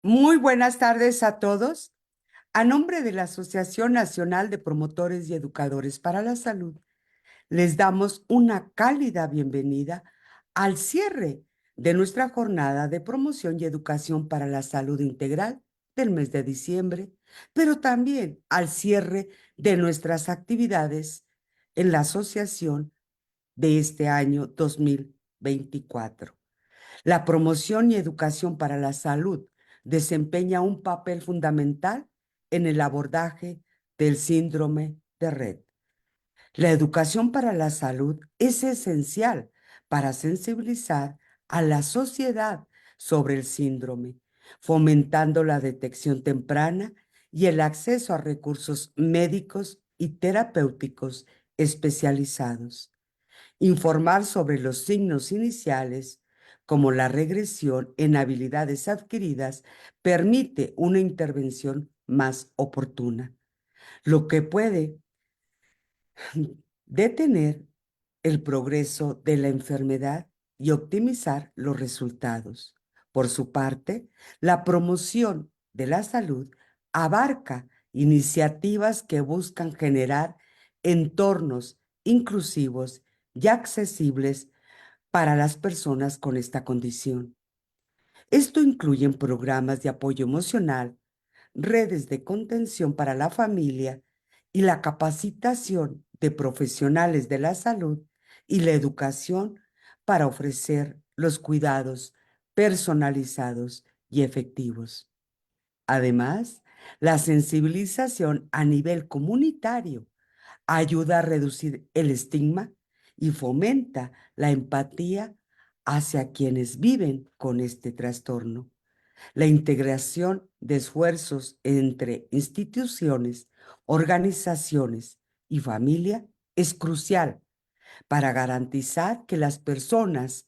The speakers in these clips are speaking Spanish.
Muy buenas tardes a todos. A nombre de la Asociación Nacional de Promotores y Educadores para la Salud, les damos una cálida bienvenida al cierre de nuestra jornada de promoción y educación para la salud integral del mes de diciembre, pero también al cierre de nuestras actividades en la asociación de este año 2024. La promoción y educación para la salud desempeña un papel fundamental en el abordaje del síndrome de Rett. La educación para la salud es esencial para sensibilizar a la sociedad sobre el síndrome, fomentando la detección temprana y el acceso a recursos médicos y terapéuticos especializados. Informar sobre los signos iniciales, como la regresión en habilidades adquiridas, permite una intervención más oportuna, lo que puede detener el progreso de la enfermedad y optimizar los resultados. Por su parte, la promoción de la salud abarca iniciativas que buscan generar entornos inclusivos y accesibles para las personas con esta condición. Esto incluye programas de apoyo emocional, redes de contención para la familia y la capacitación de profesionales de la salud y la educación para ofrecer los cuidados personalizados y efectivos. Además, la sensibilización a nivel comunitario ayuda a reducir el estigma y fomenta la empatía hacia quienes viven con este trastorno. La integración de esfuerzos entre instituciones, organizaciones y familia es crucial para garantizar que las personas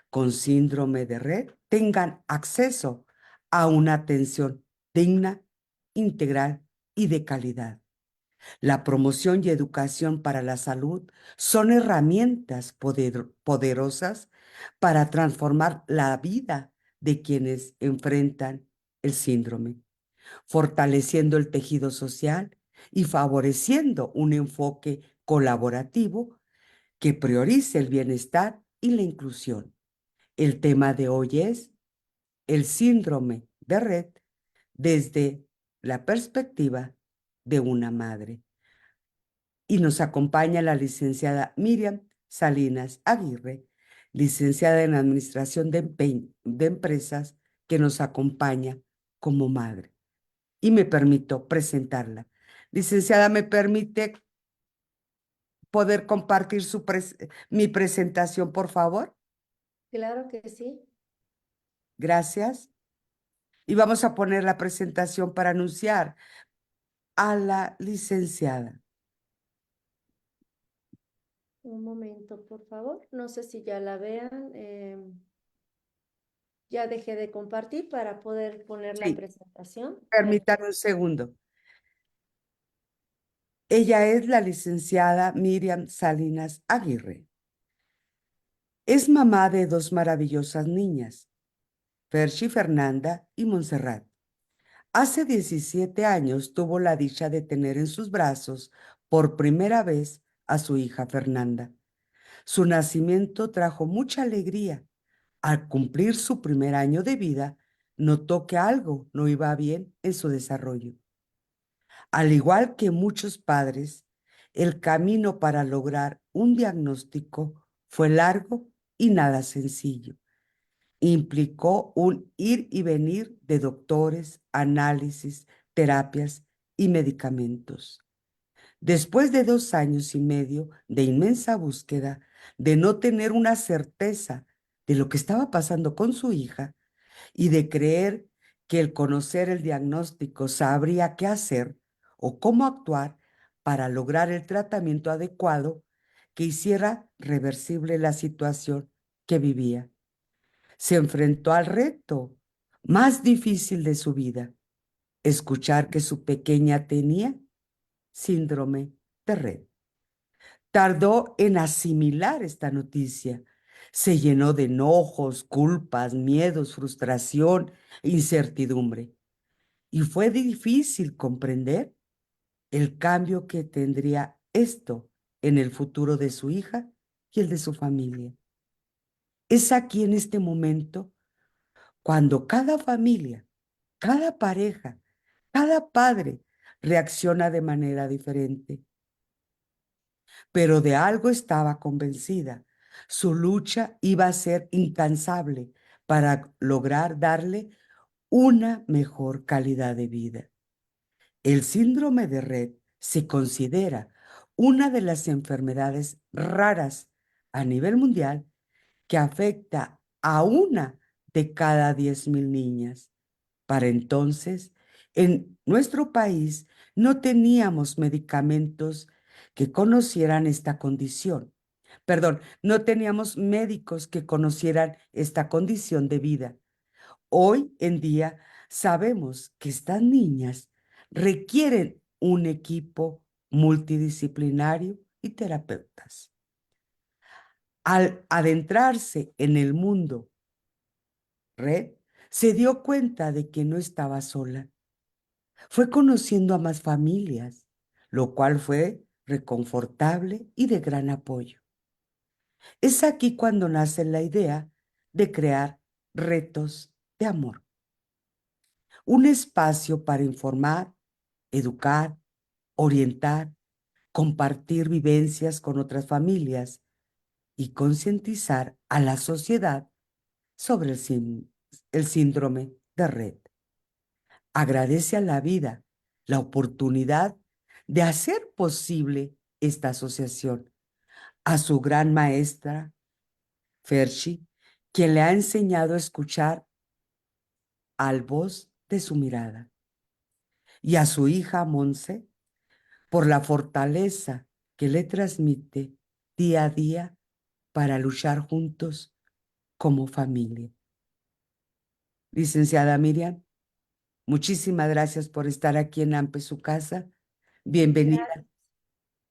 con síndrome de Rett tengan acceso a una atención digna, integral y de calidad. La promoción y educación para la salud son herramientas poderosas para transformar la vida de quienes enfrentan el síndrome, fortaleciendo el tejido social y favoreciendo un enfoque colaborativo que priorice el bienestar y la inclusión. El tema de hoy es el síndrome de Rett desde la perspectiva de una madre. Y nos acompaña la licenciada Miriam Salinas Aguirre, licenciada en Administración de Empresas, que nos acompaña como madre. Y me permito presentarla. Licenciada, ¿me permite poder compartir mi presentación, por favor? Claro que sí. Gracias. Y vamos a poner la presentación para anunciar a la licenciada. Un momento, por favor. No sé si ya la vean. Ya dejé de compartir para poder poner la Sí, presentación. permítame un segundo. Ella es la licenciada Miriam Salinas Aguirre. Es mamá de dos maravillosas niñas, Ferchi Fernanda y Montserrat. Hace 17 años tuvo la dicha de tener en sus brazos por primera vez a su hija Fernanda. Su nacimiento trajo mucha alegría. Al cumplir su primer año de vida, notó que algo no iba bien en su desarrollo. Al igual que muchos padres, el camino para lograr un diagnóstico fue largo y nada sencillo. Implicó un ir y venir de doctores, análisis, terapias y medicamentos. Después de 2 años y medio de inmensa búsqueda, de no tener una certeza de lo que estaba pasando con su hija y de creer que el conocer el diagnóstico sabría qué hacer o cómo actuar para lograr el tratamiento adecuado que hiciera reversible la situación que vivía. Se enfrentó al reto más difícil de su vida, escuchar que su pequeña tenía síndrome de Rett. Tardó en asimilar esta noticia. Se llenó de enojos, culpas, miedos, frustración, incertidumbre. Y fue difícil comprender el cambio que tendría esto en el futuro de su hija y el de su familia. Es aquí en este momento cuando cada familia, cada pareja, cada padre reacciona de manera diferente, pero de algo estaba convencida. Su lucha iba a ser incansable para lograr darle una mejor calidad de vida. El síndrome de Rett se considera una de las enfermedades raras a nivel mundial que afecta a una de cada 10,000 niñas. Para entonces, en nuestro país no teníamos medicamentos que conocieran esta condición. Perdón, no teníamos médicos que conocieran esta condición de vida. Hoy en día sabemos que estas niñas requieren un equipo multidisciplinario y terapeutas. Al adentrarse en el mundo Red, se dio cuenta de que no estaba sola. Fue conociendo a más familias, lo cual fue reconfortable y de gran apoyo. Es aquí cuando nace la idea de crear retos de amor, un espacio para informar, educar, orientar, compartir vivencias con otras familias y concientizar a la sociedad sobre el síndrome de Red. Agradece a la vida la oportunidad de hacer posible esta asociación, a su gran maestra, Ferchi, quien le ha enseñado a escuchar al voz de su mirada, y a su hija, Monse, por la fortaleza que le transmite día a día para luchar juntos como familia. Licenciada Miriam, muchísimas gracias por estar aquí en AMPE, su casa. Bienvenida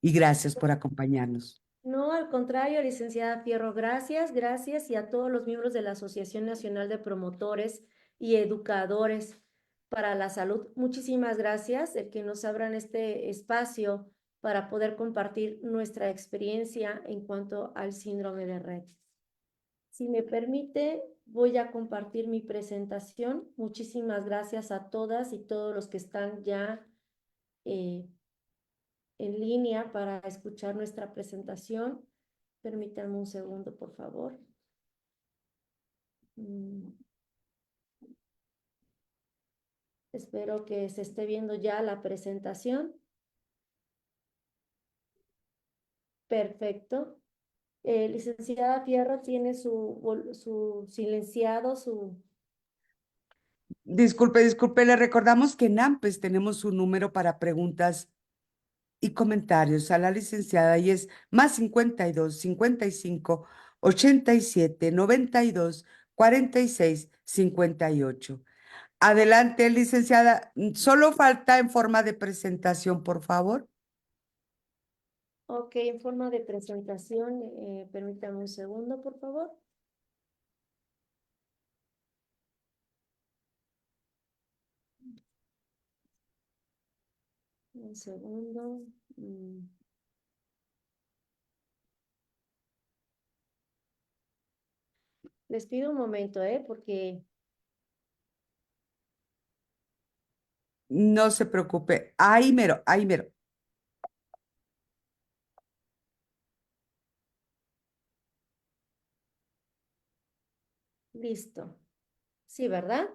y gracias por acompañarnos. No, al contrario, licenciada Fierro, gracias, gracias y a todos los miembros de la Asociación Nacional de Promotores y Educadores para la Salud. Muchísimas gracias el que nos abran este espacio para poder compartir nuestra experiencia en cuanto al síndrome de Rett. Si me permite, voy a compartir mi presentación. Muchísimas gracias a todas y todos los que están ya eh, en línea para escuchar nuestra presentación. Permítanme un segundo, por favor. Espero que se esté viendo ya la presentación. Perfecto. Licenciada Fierro tiene su silenciado, su... Disculpe, le recordamos que en AMPES tenemos un número para preguntas y comentarios a la licenciada y es +52 55 87 92 46 58. Adelante, licenciada. Solo falta en forma de presentación, por favor. Ok, en forma de presentación, permítame un segundo, por favor. Un segundo. Les pido un momento, porque... No se preocupe. Ahí mero, ahí mero. Listo. Sí, ¿verdad?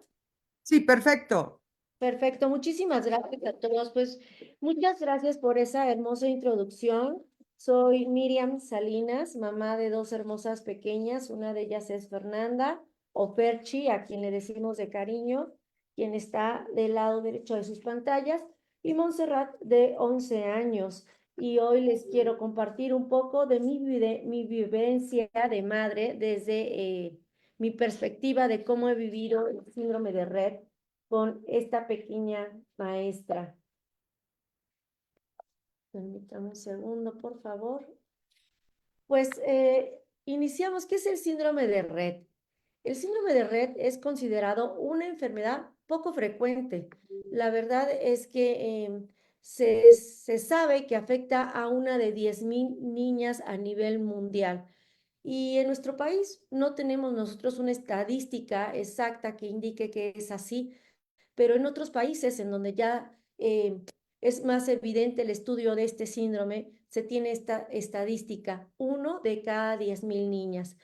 Sí, perfecto. Perfecto, muchísimas gracias a todos. Pues muchas gracias por esa hermosa introducción. Soy Miriam Salinas, mamá de dos hermosas pequeñas. Una de ellas es Fernanda o Ferchi, a quien le decimos de cariño, quien está del lado derecho de sus pantallas, y Montserrat de 11 años. Y hoy les quiero compartir un poco de mi vivencia de madre desde mi perspectiva de cómo he vivido el síndrome de Rett con esta pequeña maestra. Permítame un segundo, por favor. Pues iniciamos, ¿qué es el síndrome de Rett? El síndrome de Rett es considerado una enfermedad poco frecuente. La verdad es que se sabe que afecta a una de 10,000 niñas a nivel mundial. Y en nuestro país no tenemos nosotros una estadística exacta que indique que es así, pero en otros países en donde ya es más evidente el estudio de este síndrome, se tiene esta estadística, 1 de cada 10,000 niñas.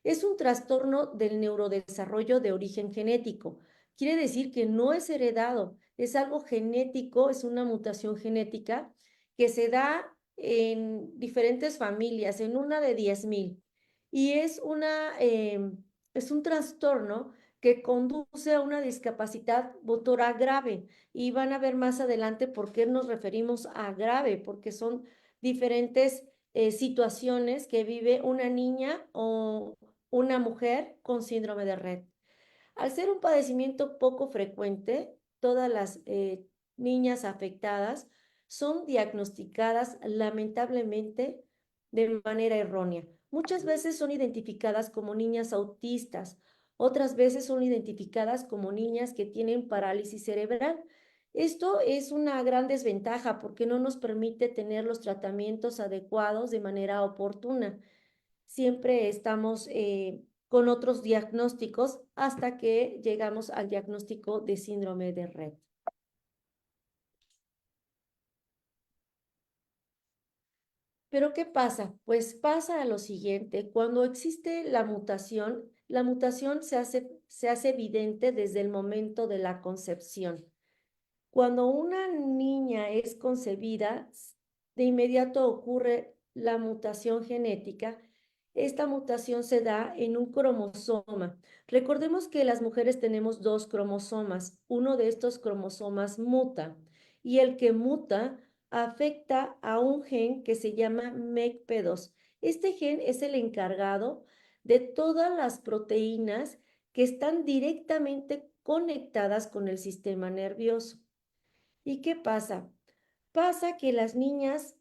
Es un trastorno del neurodesarrollo de origen genético. Quiere decir que no es heredado, es algo genético, es una mutación genética que se da en diferentes familias, en una de 10,000. Y es un trastorno que conduce a una discapacidad motora grave. Y van a ver más adelante por qué nos referimos a grave, porque son diferentes situaciones que vive una niña o una mujer con síndrome de Rett. Al ser un padecimiento poco frecuente, todas las niñas afectadas son diagnosticadas lamentablemente de manera errónea. Muchas veces son identificadas como niñas autistas, otras veces son identificadas como niñas que tienen parálisis cerebral. Esto es una gran desventaja porque no nos permite tener los tratamientos adecuados de manera oportuna. Siempre estamos con otros diagnósticos hasta que llegamos al diagnóstico de síndrome de Rett. Pero ¿qué pasa? Pues pasa a lo siguiente, cuando existe la mutación se hace evidente desde el momento de la concepción. Cuando una niña es concebida, de inmediato ocurre la mutación genética. Esta mutación se da en un cromosoma. Recordemos que las mujeres tenemos dos cromosomas. Uno de estos cromosomas muta y el que muta afecta a un gen que se llama MECP2. Este gen es el encargado de todas las proteínas que están directamente conectadas con el sistema nervioso. ¿Y qué pasa? Pasa que las niñas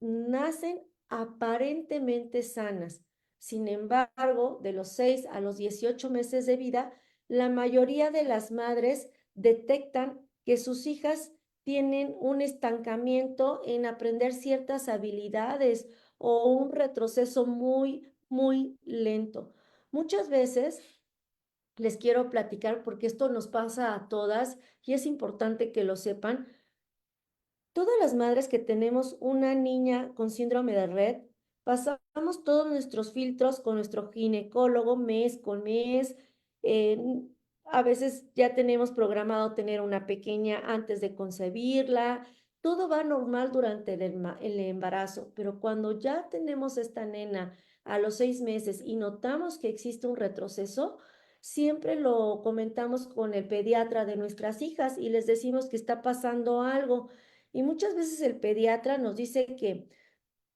nacen aparentemente sanas. Sin embargo, de los 6 a los 18 meses de vida, la mayoría de las madres detectan que sus hijas tienen un estancamiento en aprender ciertas habilidades o un retroceso muy, muy lento. Muchas veces les quiero platicar porque esto nos pasa a todas y es importante que lo sepan. Todas las madres que tenemos una niña con síndrome de Rett, pasamos todos nuestros filtros con nuestro ginecólogo mes con mes. eh, a veces ya tenemos programado tener una pequeña antes de concebirla. Todo va normal durante el embarazo, pero cuando ya tenemos esta nena a los 6 meses y notamos que existe un retroceso, siempre lo comentamos con el pediatra de nuestras hijas y les decimos que está pasando algo. Y muchas veces el pediatra nos dice que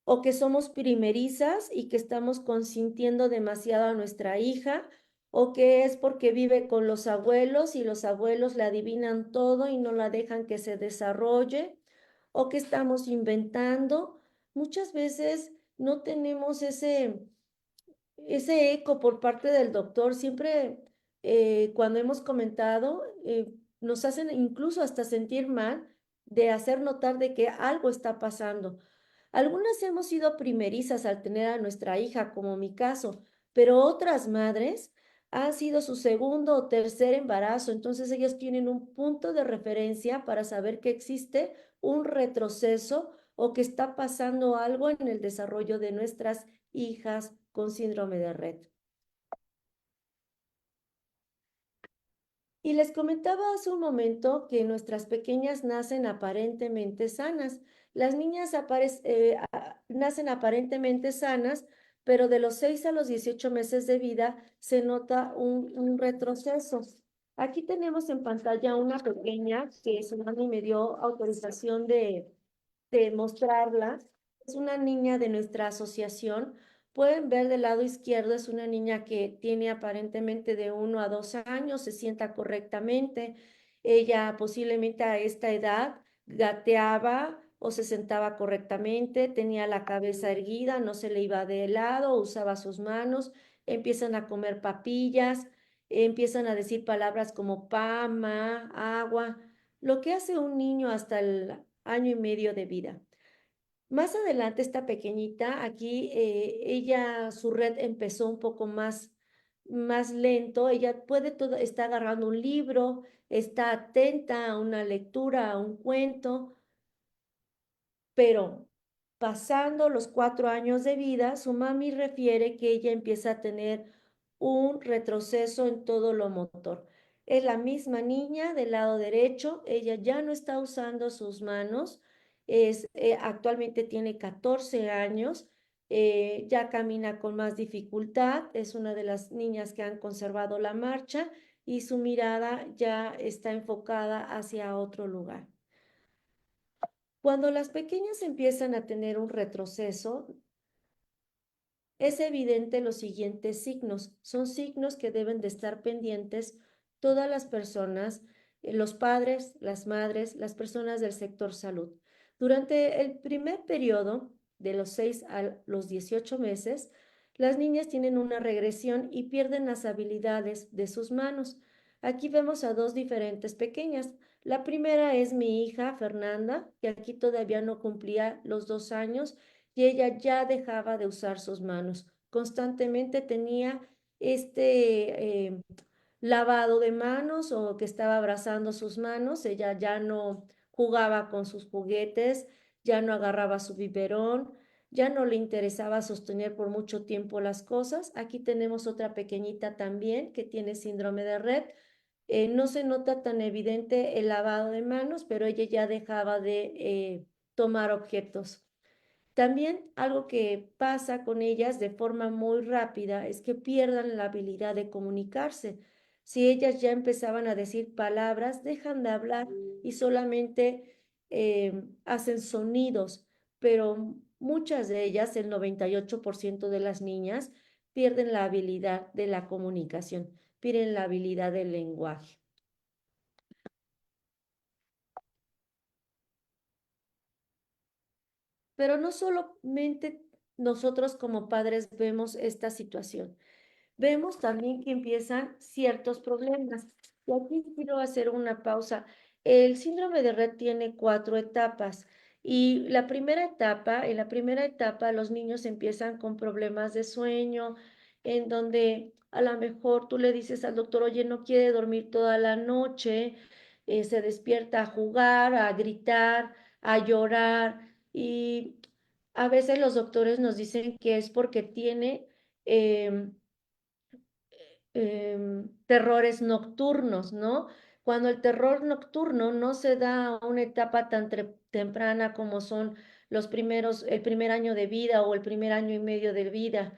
o que somos primerizas y que estamos consintiendo demasiado a nuestra hija, o que es porque vive con los abuelos y los abuelos le adivinan todo y no la dejan que se desarrolle, o que estamos inventando. Muchas veces no tenemos ese eco por parte del doctor. Siempre cuando hemos comentado, nos hacen incluso hasta sentir mal de hacer notar de que algo está pasando. Algunas hemos sido primerizas al tener a nuestra hija, como mi caso, pero otras madres han sido su segundo o tercer embarazo, entonces ellas tienen un punto de referencia para saber que existe un retroceso o que está pasando algo en el desarrollo de nuestras hijas con síndrome de Rett. Y les comentaba hace un momento que nuestras pequeñas nacen aparentemente sanas. Las niñas nacen aparentemente sanas, pero de los 6 a los 18 meses de vida se nota un retroceso. Aquí tenemos en pantalla una pequeña que su mami me dio autorización de mostrarla. Es una niña de nuestra asociación. Pueden ver del lado izquierdo, es una niña que tiene aparentemente de 1 a 2 años, se sienta correctamente. Ella posiblemente a esta edad gateaba o se sentaba correctamente, tenía la cabeza erguida, no se le iba de lado, usaba sus manos, empiezan a comer papillas, empiezan a decir palabras como pa, ma, agua, lo que hace un niño hasta el año y medio de vida. Más adelante, esta pequeñita, aquí ella, su red empezó un poco más lento, ella puede todo, está agarrando un libro, está atenta a una lectura, a un cuento, pero pasando los 4 años de vida, su mami refiere que ella empieza a tener un retroceso en todo lo motor. Es la misma niña del lado derecho, ella ya no está usando sus manos, actualmente tiene 14 años, ya camina con más dificultad, es una de las niñas que han conservado la marcha y su mirada ya está enfocada hacia otro lugar. Cuando las pequeñas empiezan a tener un retroceso, es evidente los siguientes signos. Son signos que deben de estar pendientes todas las personas, los padres, las madres, las personas del sector salud. Durante el primer periodo, de los 6 a los 18 meses, las niñas tienen una regresión y pierden las habilidades de sus manos. Aquí vemos a dos diferentes pequeñas. La primera es mi hija Fernanda, que aquí todavía no cumplía los 2 años y ella ya dejaba de usar sus manos. Constantemente tenía este lavado de manos o que estaba abrazando sus manos. Ella ya no jugaba con sus juguetes, ya no agarraba su biberón, ya no le interesaba sostener por mucho tiempo las cosas. Aquí tenemos otra pequeñita también que tiene síndrome de Red. No se nota tan evidente el lavado de manos, pero ella ya dejaba de tomar objetos. También algo que pasa con ellas de forma muy rápida es que pierdan la habilidad de comunicarse. Si ellas ya empezaban a decir palabras, dejan de hablar y solamente hacen sonidos, pero muchas de ellas, el 98% de las niñas, pierden la habilidad de la comunicación, pierden la habilidad del lenguaje. Pero no solamente nosotros como padres vemos esta situación. Vemos también que empiezan ciertos problemas. Y aquí quiero hacer una pausa. El síndrome de Rett tiene 4 etapas y en la primera etapa los niños empiezan con problemas de sueño, en donde a lo mejor tú le dices al doctor, oye, no quiere dormir toda la noche, se despierta a jugar, a gritar, a llorar y a veces los doctores nos dicen que es porque tiene em, terrores nocturnos, ¿no? Cuando el terror nocturno no se da a una etapa tan temprana como son el primer año de vida o el primer año y medio de vida.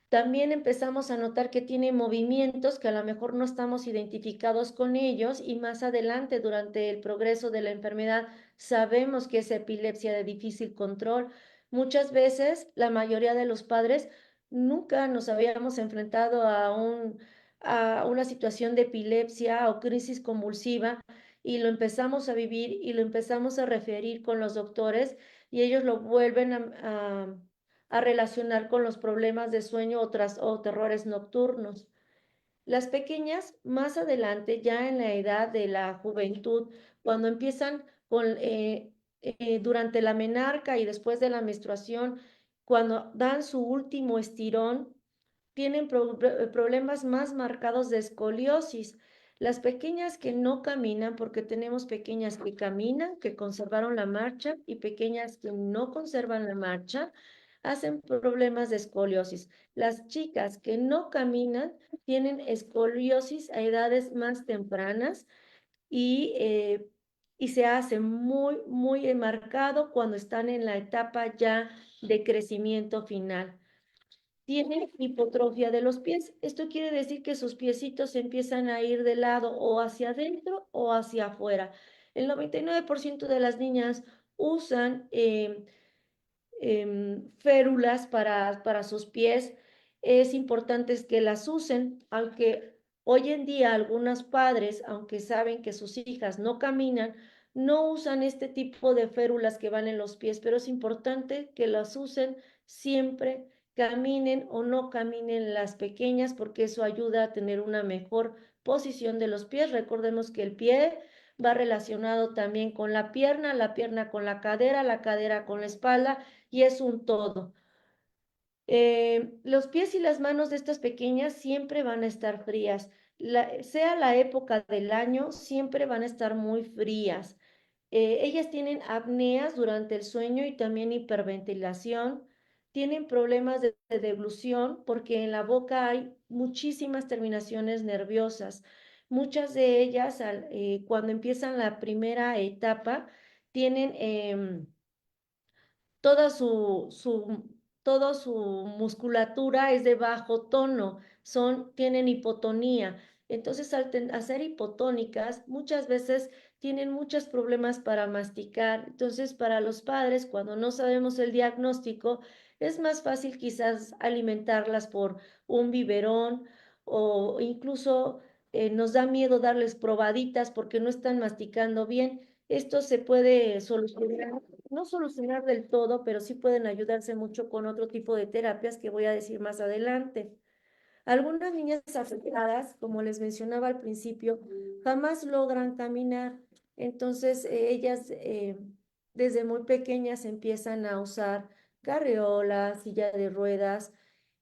También empezamos a notar que tiene movimientos que a lo mejor no estamos identificados con ellos y más adelante durante el progreso de la enfermedad sabemos que es epilepsia de difícil control. Muchas veces la mayoría de los padres nunca nos habíamos enfrentado a una situación de epilepsia o crisis convulsiva y lo empezamos a vivir y lo empezamos a referir con los doctores y ellos lo vuelven a relacionar con los problemas de sueño o terrores nocturnos. Las pequeñas, más adelante, ya en la edad de la juventud, cuando empiezan durante la menarca y después de la menstruación, cuando dan su último estirón, tienen problemas más marcados de escoliosis. Las pequeñas que no caminan, porque tenemos pequeñas que caminan, que conservaron la marcha, y pequeñas que no conservan la marcha, hacen problemas de escoliosis. Las chicas que no caminan tienen escoliosis a edades más tempranas y se hace muy marcado cuando están en la etapa ya de crecimiento final. Tienen hipotrofia de los pies. Esto quiere decir que sus piecitos empiezan a ir de lado o hacia adentro o hacia afuera. El 99% de las niñas usan férulas para sus pies. Es importante que las usen, aunque hoy en día algunos padres, aunque saben que sus hijas no caminan, no usan este tipo de férulas que van en los pies, pero es importante que las usen siempre, caminen o no caminen las pequeñas, porque eso ayuda a tener una mejor posición de los pies. Recordemos que el pie va relacionado también con la pierna con la cadera con la espalda y es un todo. Los pies y las manos de estas pequeñas siempre van a estar frías. Sea la época del año, siempre van a estar muy frías. Ellas tienen apneas durante el sueño y también hiperventilación. Tienen problemas de deglución porque en la boca hay muchísimas terminaciones nerviosas. Muchas de ellas, cuando empiezan la primera etapa, tienen toda toda su musculatura es de bajo tono, tienen hipotonía. Entonces, al ser hipotónicas, muchas veces tienen muchos problemas para masticar. Entonces, para los padres, cuando no sabemos el diagnóstico, es más fácil quizás alimentarlas por un biberón o incluso nos da miedo darles probaditas porque no están masticando bien. Esto se puede solucionar, no solucionar del todo, pero sí pueden ayudarse mucho con otro tipo de terapias que voy a decir más adelante. Algunas niñas afectadas, como les mencionaba al principio, jamás logran caminar. Entonces, ellas desde muy pequeñas empiezan a usar carriolas, silla de ruedas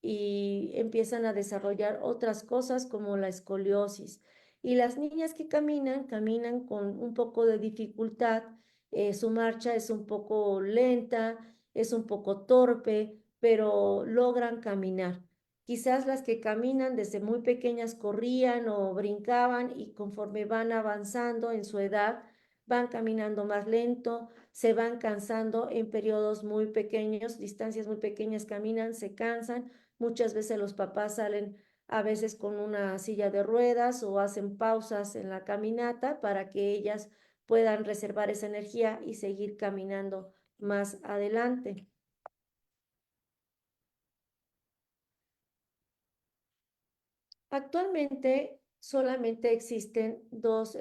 y empiezan a desarrollar otras cosas como la escoliosis. Y las niñas que caminan, caminan con un poco de dificultad, su marcha es un poco lenta, es un poco torpe, pero logran caminar. Quizás las que caminan desde muy pequeñas corrían o brincaban y conforme van avanzando en su edad, van caminando más lento, se van cansando en periodos muy pequeños, distancias muy pequeñas caminan, se cansan. Muchas veces los papás salen a veces con una silla de ruedas o hacen pausas en la caminata para que ellas puedan reservar esa energía y seguir caminando más adelante. Actualmente solamente existen dos,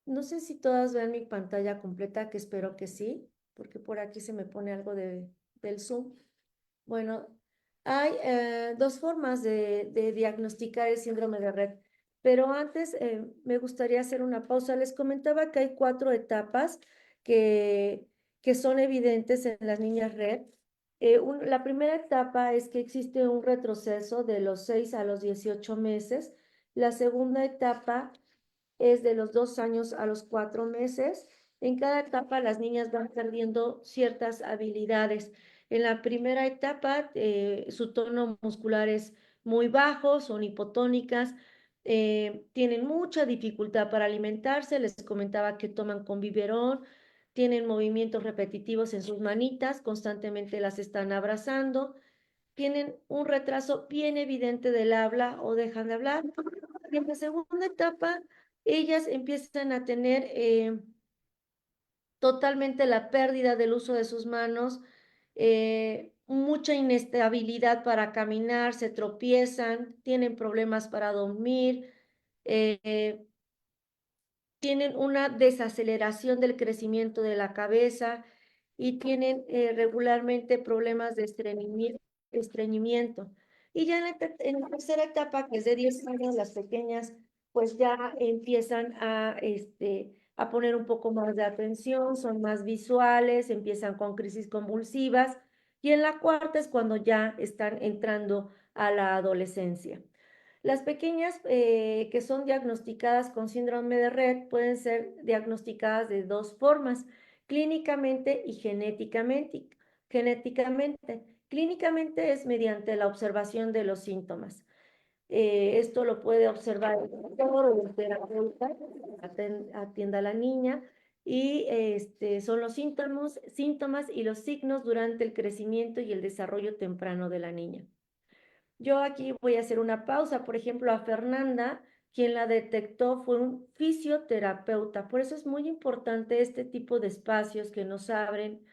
no sé si todas vean mi pantalla completa, que espero que sí, porque por aquí se me pone algo del Zoom. Bueno, hay dos formas de diagnosticar el síndrome de Rett, pero antes me gustaría hacer una pausa. Les comentaba que hay cuatro etapas que, que son evidentes en las niñas Rett. La primera etapa es que existe un retroceso de los 6 a los 18 meses. La segunda etapa es de los 2 años a los 4 meses. En cada etapa las niñas van perdiendo ciertas habilidades. En la primera etapa su tono muscular es muy bajo, son hipotónicas, tienen mucha dificultad para alimentarse. Les comentaba que toman con biberón, tienen movimientos repetitivos en sus manitas, constantemente las están abrazando, tienen un retraso bien evidente del habla o dejan de hablar. Y en la segunda etapa, ellas empiezan a tener totalmente la pérdida del uso de sus manos, mucha inestabilidad para caminar, se tropiezan, tienen problemas para dormir, eh, tienen una desaceleración del crecimiento de la cabeza y tienen regularmente problemas de estreñimiento. Y ya en la tercera etapa, que es de 10 años, las pequeñas pues ya empiezan a poner un poco más de atención, son más visuales, empiezan con crisis convulsivas. Y en la cuarta es cuando ya están entrando a la adolescencia. Las pequeñas que son diagnosticadas con síndrome de Rett pueden ser diagnosticadas de dos formas, clínicamente y genéticamente. Clínicamente es mediante la observación de los síntomas. Esto lo puede observar el doctor o el terapeuta, atienda a la niña y son los síntomas y los signos durante el crecimiento y el desarrollo temprano de la niña. Yo aquí voy a hacer una pausa. Por ejemplo, a Fernanda, quien la detectó fue un fisioterapeuta. Por eso es muy importante este tipo de espacios que nos abren,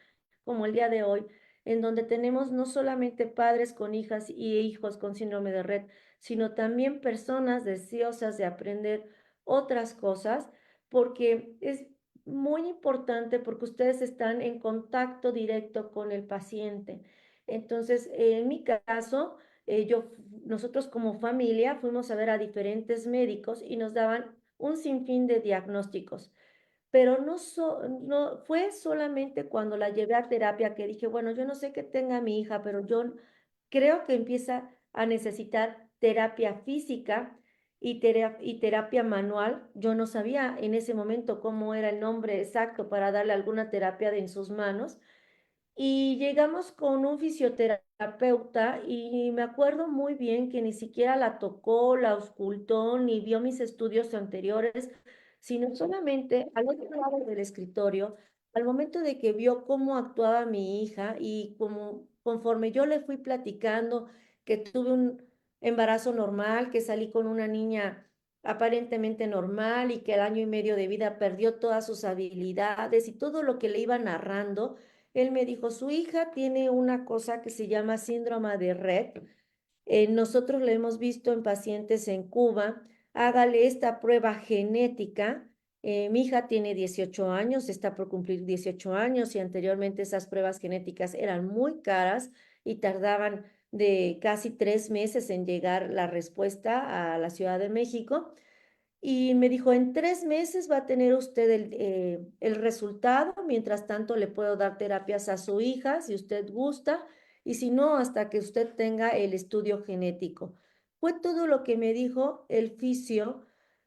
como el día de hoy, en donde tenemos no solamente padres con hijas y hijos con síndrome de Rett, sino también personas deseosas de aprender otras cosas porque es muy importante porque ustedes están en contacto directo con el paciente. Entonces, en mi caso, nosotros como familia fuimos a ver a diferentes médicos y nos daban un sinfín de diagnósticos. Pero no fue solamente cuando la llevé a terapia que dije, bueno, yo no sé qué tenga mi hija, pero yo creo que empieza a necesitar terapia física y terapia manual. Yo no sabía en ese momento cómo era el nombre exacto para darle alguna terapia en sus manos. Y llegamos con un fisioterapeuta y me acuerdo muy bien que ni siquiera la tocó, la auscultó, ni vio mis estudios anteriores, sino solamente al otro lado del escritorio, al momento de que vio cómo actuaba mi hija y como conforme yo le fui platicando que tuve un embarazo normal, que salí con una niña aparentemente normal y que al año y medio de vida perdió todas sus habilidades y todo lo que le iba narrando, él me dijo, su hija tiene una cosa que se llama síndrome de Rett. Nosotros lo hemos visto en pacientes en Cuba. Hágale esta prueba genética. Mi hija tiene 18 años, está por cumplir 18 años y anteriormente esas pruebas genéticas eran muy caras y tardaban de casi 3 meses en llegar la respuesta a la Ciudad de México. Y me dijo, en 3 meses va a tener usted el resultado. Mientras tanto, le puedo dar terapias a su hija si usted gusta, y si no, hasta que usted tenga el estudio genético. Fue todo lo que me dijo el fisio.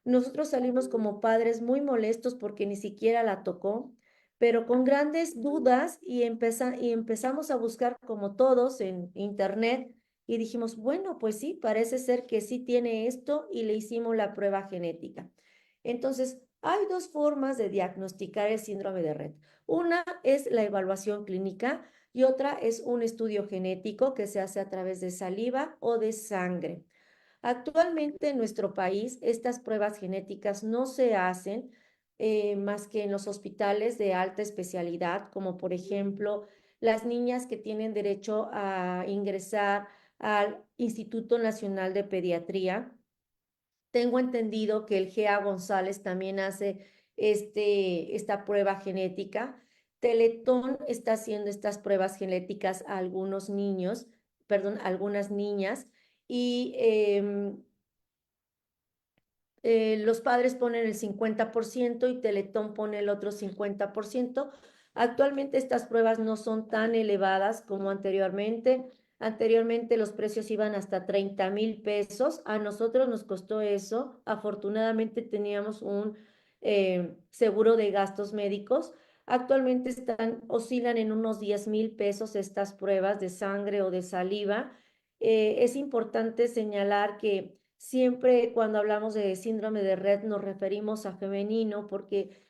Nosotros salimos como padres muy molestos porque ni siquiera la tocó, pero con grandes dudas y empezamos a buscar como todos en internet y dijimos, bueno, pues sí, parece ser que sí tiene esto y le hicimos la prueba genética. Entonces, hay dos formas de diagnosticar el síndrome de Rett. Una es la evaluación clínica y otra es un estudio genético que se hace a través de saliva o de sangre. Actualmente en nuestro país estas pruebas genéticas no se hacen más que en los hospitales de alta especialidad, como por ejemplo las niñas que tienen derecho a ingresar al Instituto Nacional de Pediatría. Tengo entendido que el GEA González también hace esta prueba genética. Teletón está haciendo estas pruebas genéticas a algunos niños, perdón, a algunas niñas, y los padres ponen el 50% y Teletón pone el otro 50%. Actualmente estas pruebas no son tan elevadas como anteriormente. Anteriormente los precios iban hasta 30,000 pesos. A nosotros nos costó eso. Afortunadamente teníamos un seguro de gastos médicos. Actualmente oscilan en unos 10,000 pesos estas pruebas de sangre o de saliva. Es importante señalar que siempre cuando hablamos de síndrome de Rett nos referimos a femenino porque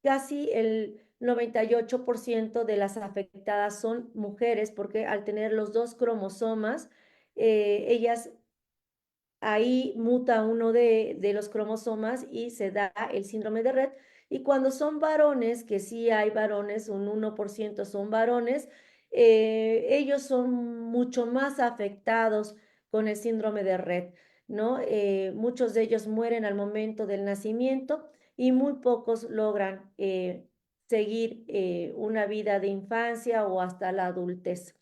casi el 98% de las afectadas son mujeres porque al tener los dos cromosomas, ellas ahí muta uno de los cromosomas y se da el síndrome de Rett. Y cuando son varones, que sí hay varones, un 1% son varones, ellos son mucho más afectados con el síndrome de Rett, ¿no? Muchos de ellos mueren al momento del nacimiento y muy pocos logran seguir una vida de infancia o hasta la adultez,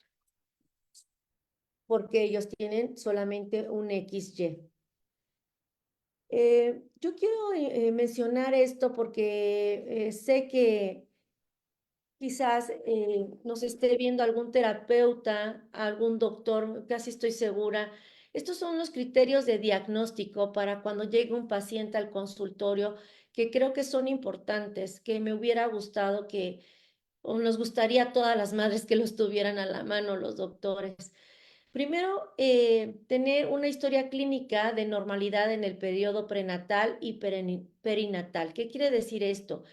porque ellos tienen solamente un XY. Yo quiero mencionar esto porque sé que quizás nos esté viendo algún terapeuta, algún doctor, casi estoy segura. Estos son los criterios de diagnóstico para cuando llegue un paciente al consultorio, que creo que son importantes, que me hubiera gustado que, o nos gustaría a todas las madres que los tuvieran a la mano los doctores. Primero, tener una historia clínica de normalidad en el periodo prenatal y perinatal. ¿Qué quiere decir esto?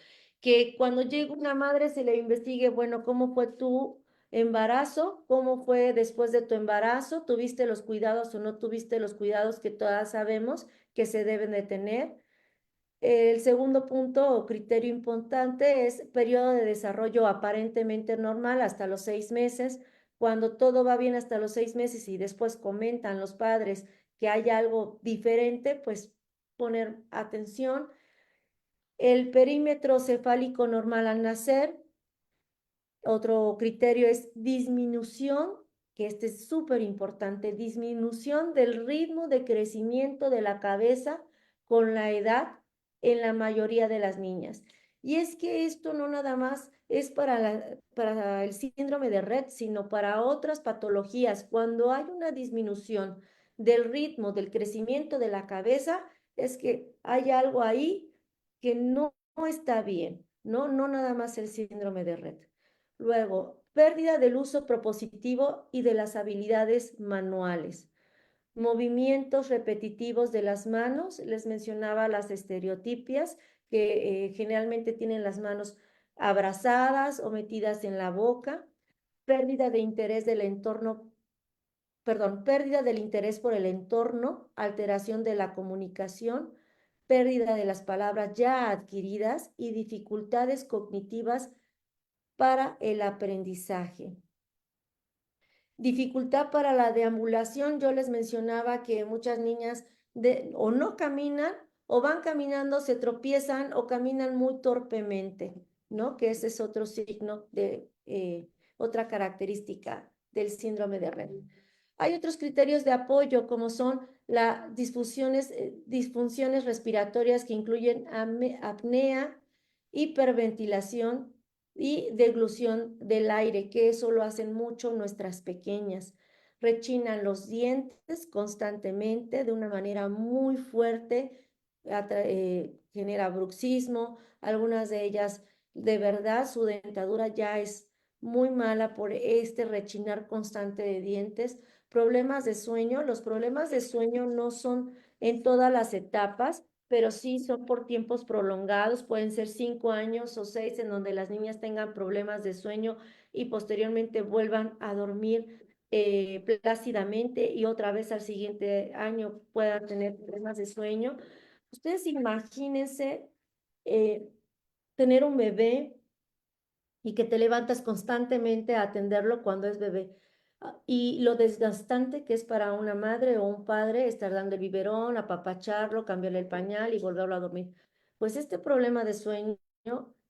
Que cuando llegue una madre se le investigue, bueno, ¿cómo fue tu embarazo? ¿Cómo fue después de tu embarazo? ¿Tuviste los cuidados o no tuviste los cuidados que todas sabemos que se deben de tener? El segundo punto o criterio importante es periodo de desarrollo aparentemente normal hasta los 6 meses. Cuando todo va bien hasta los 6 meses y después comentan los padres que hay algo diferente, pues poner atención. El perímetro cefálico normal al nacer. Otro criterio es disminución, que este es súper importante, disminución del ritmo de crecimiento de la cabeza con la edad en la mayoría de las niñas. Y es que esto no nada más es para el síndrome de Rett, sino para otras patologías. Cuando hay una disminución del ritmo del crecimiento de la cabeza, es que hay algo ahí que no está bien, ¿no? No nada más el síndrome de Rett. Luego, pérdida del uso propositivo y de las habilidades manuales. Movimientos repetitivos de las manos. Les mencionaba las estereotipias, que generalmente tienen las manos abrazadas o metidas en la boca. Pérdida de interés del entorno, perdón, pérdida del interés por el entorno, alteración de la comunicación, pérdida de las palabras ya adquiridas y dificultades cognitivas para el aprendizaje. Dificultad para la deambulación. Yo les mencionaba que muchas niñas o no caminan o van caminando, se tropiezan o caminan muy torpemente, ¿no? Que ese es otro signo de otra característica del síndrome de Rett. Hay otros criterios de apoyo como son las disfunciones respiratorias que incluyen apnea, hiperventilación y deglución del aire, que eso lo hacen mucho nuestras pequeñas. Rechinan los dientes constantemente de una manera muy fuerte, genera bruxismo, algunas de ellas de verdad su dentadura ya es muy mala por este rechinar constante de dientes. Problemas de sueño, los problemas de sueño no son en todas las etapas, pero sí son por tiempos prolongados, pueden ser 5 años o 6 en donde las niñas tengan problemas de sueño y posteriormente vuelvan a dormir plácidamente y otra vez al siguiente año puedan tener problemas de sueño. Ustedes imagínense eh, tener un bebé y que te levantas constantemente a atenderlo cuando es bebé. Y lo desgastante que es para una madre o un padre estar dando el biberón, apapacharlo, cambiarle el pañal y volverlo a dormir. Pues este problema de sueño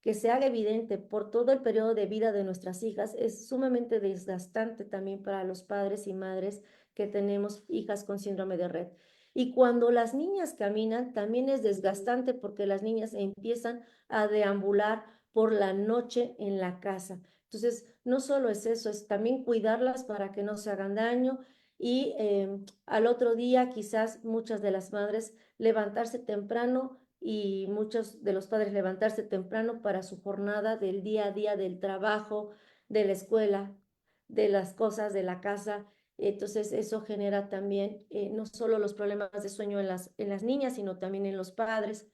que se haga evidente por todo el periodo de vida de nuestras hijas es sumamente desgastante también para los padres y madres que tenemos hijas con síndrome de Rett. Y cuando las niñas caminan, también es desgastante porque las niñas empiezan a deambular por la noche en la casa. Entonces, no solo es eso, es también cuidarlas para que no se hagan daño y al otro día quizás muchas de las madres levantarse temprano y muchos de los padres levantarse temprano para su jornada del día a día del trabajo, de la escuela, de las cosas de la casa. Entonces, eso genera también no solo los problemas de sueño en las niñas, sino también en los padres.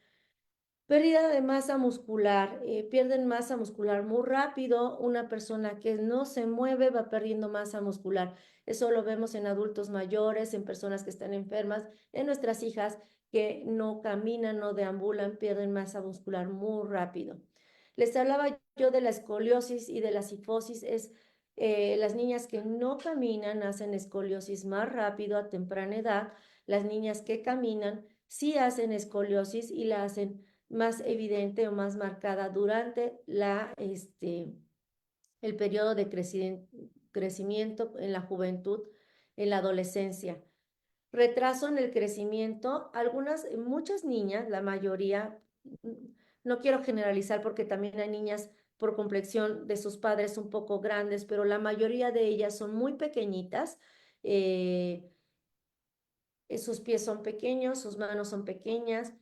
Pérdida de masa muscular, pierden masa muscular muy rápido. Una persona que no se mueve va perdiendo masa muscular. Eso lo vemos en adultos mayores, en personas que están enfermas, en nuestras hijas que no caminan, no deambulan, pierden masa muscular muy rápido. Les hablaba yo de la escoliosis y de la cifosis. Las niñas que no caminan hacen escoliosis más rápido a temprana edad. Las niñas que caminan sí hacen escoliosis y la hacen más evidente o más marcada durante el periodo de crecimiento en la juventud, en la adolescencia. Retraso en el crecimiento, muchas niñas, la mayoría, no quiero generalizar porque también hay niñas por complexión de sus padres un poco grandes, pero la mayoría de ellas son muy pequeñitas. eh, sus pies son pequeños, sus manos son pequeñas.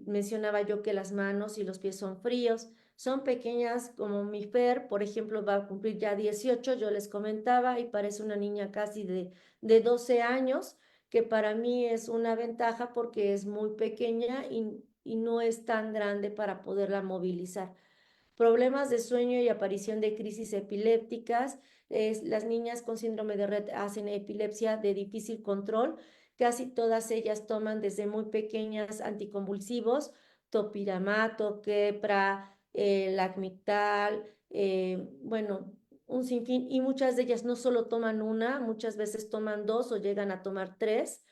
Mencionaba yo que las manos y los pies son fríos, son pequeñas como mi Fer, por ejemplo, va a cumplir ya 18, yo les comentaba, y parece una niña casi de 12 años, que para mí es una ventaja porque es muy pequeña y no es tan grande para poderla movilizar. Problemas de sueño y aparición de crisis epilépticas. Las niñas con síndrome de Rett hacen epilepsia de difícil control. Casi todas ellas toman desde muy pequeñas anticonvulsivos, topiramato, quepra, lacmital, bueno, un sinfín. Y muchas de ellas no solo toman una, muchas veces toman dos o llegan a tomar tres.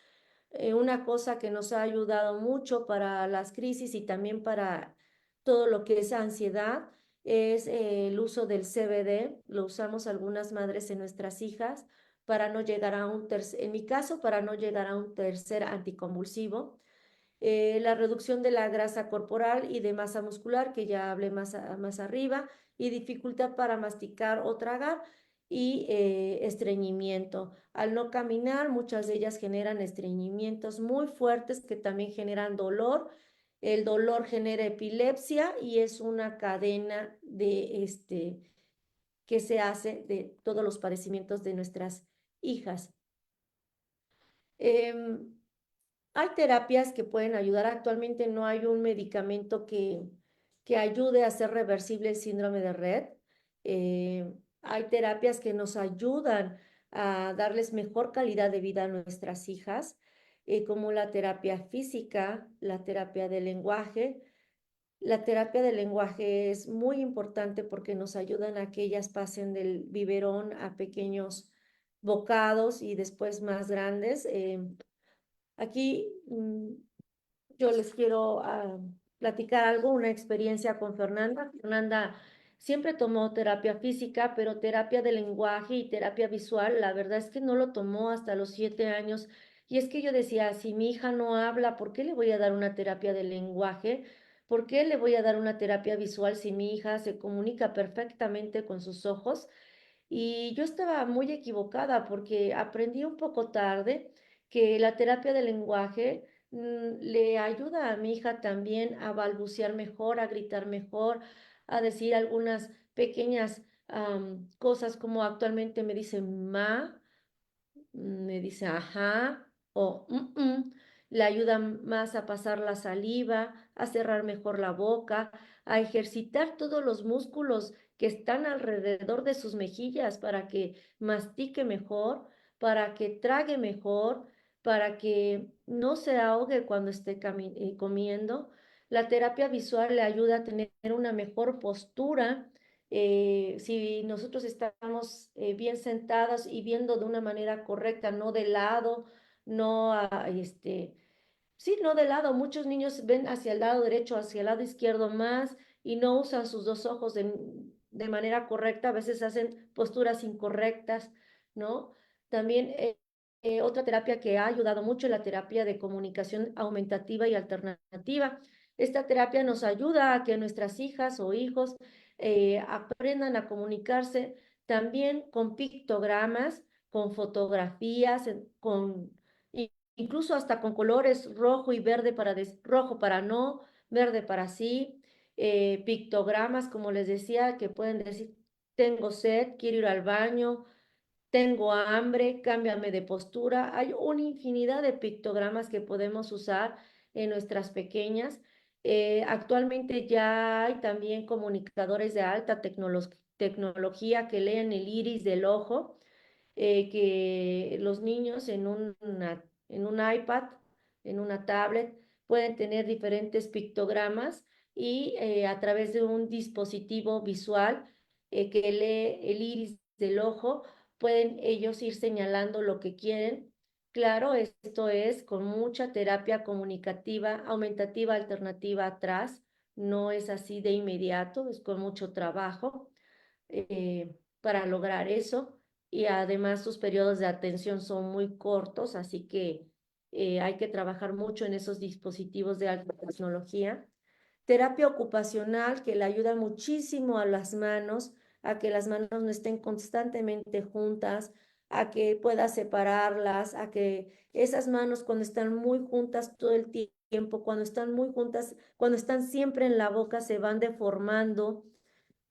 Una cosa que nos ha ayudado mucho para las crisis y también para todo lo que es ansiedad es el uso del CBD. Lo usamos algunas madres en nuestras hijas para no llegar a un tercer, en mi caso, para no llegar a un tercer anticonvulsivo. La reducción de la grasa corporal y de masa muscular, que ya hablé más arriba, y dificultad para masticar o tragar, y estreñimiento. Al no caminar, muchas de ellas generan estreñimientos muy fuertes que también generan dolor. El dolor genera epilepsia y es una cadena de que se hace de todos los padecimientos de nuestras hijas. Em, Hay terapias que pueden ayudar. Actualmente no hay un medicamento que ayude a hacer reversible el síndrome de Rett. Hay terapias que nos ayudan a darles mejor calidad de vida a nuestras hijas, como la terapia física, la terapia del lenguaje. La terapia del lenguaje es muy importante porque nos ayudan a que ellas pasen del biberón a pequeños bocados y después más grandes. Aquí yo les quiero platicar algo, una experiencia con Fernanda. Fernanda siempre tomó terapia física, pero terapia de lenguaje y terapia visual, la verdad es que no lo tomó hasta los 7 años. Y es que yo decía, si mi hija no habla, ¿por qué le voy a dar una terapia de lenguaje? ¿Por qué le voy a dar una terapia visual si mi hija se comunica perfectamente con sus ojos? Y yo estaba muy equivocada porque aprendí un poco tarde que la terapia del lenguaje le ayuda a mi hija también a balbucear mejor, a gritar mejor, a decir algunas pequeñas cosas como actualmente me dice ma, me dice ajá o le ayuda más a pasar la saliva, a cerrar mejor la boca, a ejercitar todos los músculos que están alrededor de sus mejillas para que mastique mejor, para que trague mejor, para que no se ahogue cuando esté comiendo. La terapia visual le ayuda a tener una mejor postura. Si nosotros estamos bien sentadas y viendo de una manera correcta, no de lado, no sí, no de lado. Muchos niños ven hacia el lado derecho, hacia el lado izquierdo más y no usan sus dos ojos de manera correcta. A veces hacen posturas incorrectas, ¿no? También otra terapia que ha ayudado mucho es la terapia de comunicación aumentativa y alternativa. Esta terapia nos ayuda a que nuestras hijas o hijos aprendan a comunicarse también con pictogramas, con fotografías, incluso hasta con colores rojo y verde rojo para no, verde para sí, pictogramas, como les decía, que pueden decir, tengo sed, quiero ir al baño, tengo hambre, cámbiame de postura. Hay una infinidad de pictogramas que podemos usar en nuestras pequeñas. Actualmente ya hay también comunicadores de alta tecnología que leen el iris del ojo, que los niños en un iPad, en una tablet, pueden tener diferentes pictogramas y a través de un dispositivo visual que lee el iris del ojo, pueden ellos ir señalando lo que quieren. Claro, esto es con mucha terapia comunicativa, aumentativa, alternativa atrás. No es así de inmediato, es con mucho trabajo para lograr eso. Y además sus periodos de atención son muy cortos, así que hay que trabajar mucho en esos dispositivos de alta tecnología. Terapia ocupacional que le ayuda muchísimo a las manos, a que las manos no estén constantemente juntas, a que pueda separarlas, a que esas manos cuando están muy juntas todo el tiempo, cuando están muy juntas, cuando están siempre en la boca, se van deformando,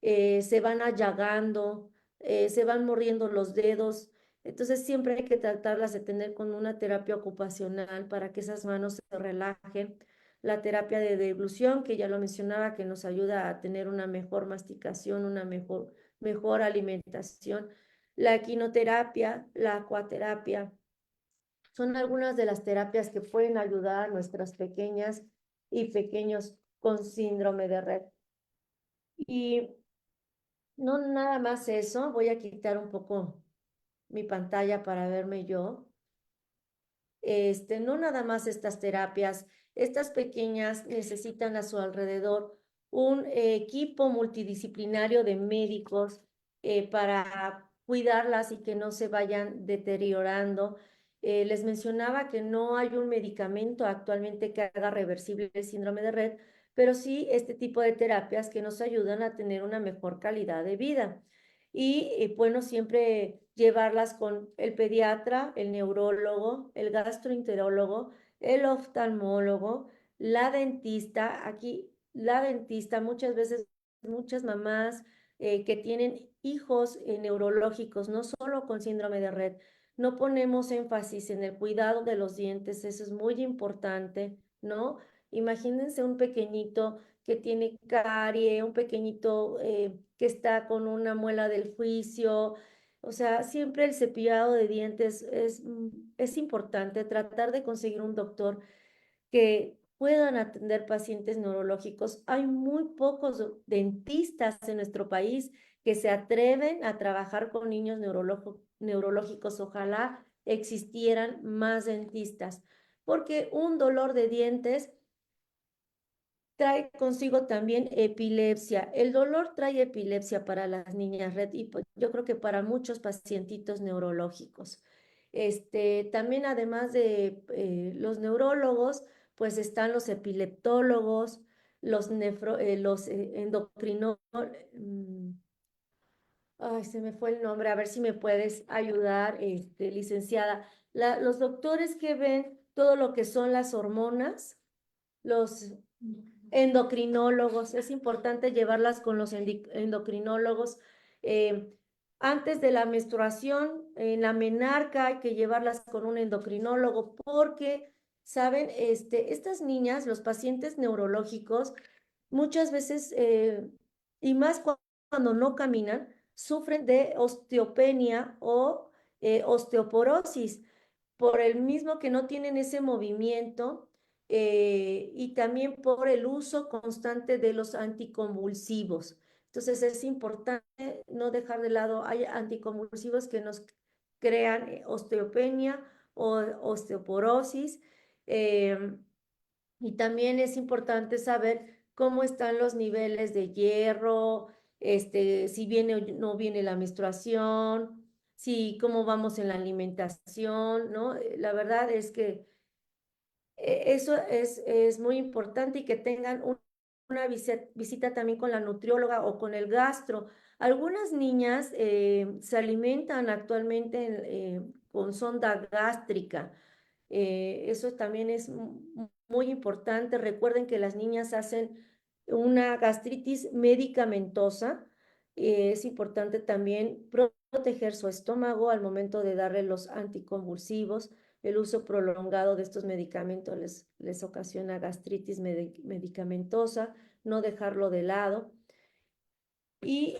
se van allagando, se van mordiendo los dedos. Entonces siempre hay que tratarlas de tener con una terapia ocupacional para que esas manos se relajen. La terapia de deglución, que ya lo mencionaba, que nos ayuda a tener una mejor masticación, una mejor alimentación. La equinoterapia, la acuaterapia, son algunas de las terapias que pueden ayudar a nuestras pequeñas y pequeños con síndrome de Rett. Y no nada más eso, voy a quitar un poco mi pantalla para verme yo. no nada más estas terapias, estas pequeñas necesitan a su alrededor un equipo multidisciplinario de médicos para cuidarlas y que no se vayan deteriorando. Les mencionaba que no hay un medicamento actualmente que haga reversible el síndrome de Rett, pero sí este tipo de terapias que nos ayudan a tener una mejor calidad de vida. Y bueno, siempre llevarlas con el pediatra, el neurólogo, el gastroenterólogo, el oftalmólogo, la dentista. Aquí la dentista, muchas veces, muchas mamás que tienen hijos neurológicos, no solo con síndrome de Rett, no ponemos énfasis en el cuidado de los dientes, eso es muy importante, ¿no? Imagínense un pequeñito que tiene carie, un pequeñito que está con una muela del juicio. O sea, siempre el cepillado de dientes es importante, tratar de conseguir un doctor que puedan atender pacientes neurológicos. Hay muy pocos dentistas en nuestro país que se atreven a trabajar con niños neurológicos. Ojalá existieran más dentistas, porque un dolor de dientes trae consigo también epilepsia. El dolor trae epilepsia para las niñas Red y pues, yo creo que para muchos pacientitos neurológicos. También además de los neurólogos, pues están los epileptólogos, los endocrinólogos. Ay, se me fue el nombre, a ver si me puedes ayudar, licenciada. Los doctores que ven todo lo que son las hormonas, los endocrinólogos, es importante llevarlas con los endocrinólogos. eh, Antes de la menstruación, en la menarca hay que llevarlas con un endocrinólogo porque, ¿saben? Estas niñas, los pacientes neurológicos, muchas veces, y más cuando no caminan, sufren de osteopenia o osteoporosis por el mismo que no tienen ese movimiento y también por el uso constante de los anticonvulsivos. Entonces es importante no dejar de lado, hay anticonvulsivos que nos crean osteopenia o osteoporosis. eh, y también es importante saber cómo están los niveles de hierro, si viene o no viene la menstruación, si cómo vamos en la alimentación, ¿no? La verdad es que eso es muy importante y que tengan una visita también con la nutrióloga o con el gastro. Algunas niñas se alimentan actualmente con sonda gástrica. Eso también es muy importante. Recuerden que las niñas hacen una gastritis medicamentosa. Es importante también proteger su estómago al momento de darle los anticonvulsivos. El uso prolongado de estos medicamentos les ocasiona gastritis medicamentosa, no dejarlo de lado. Y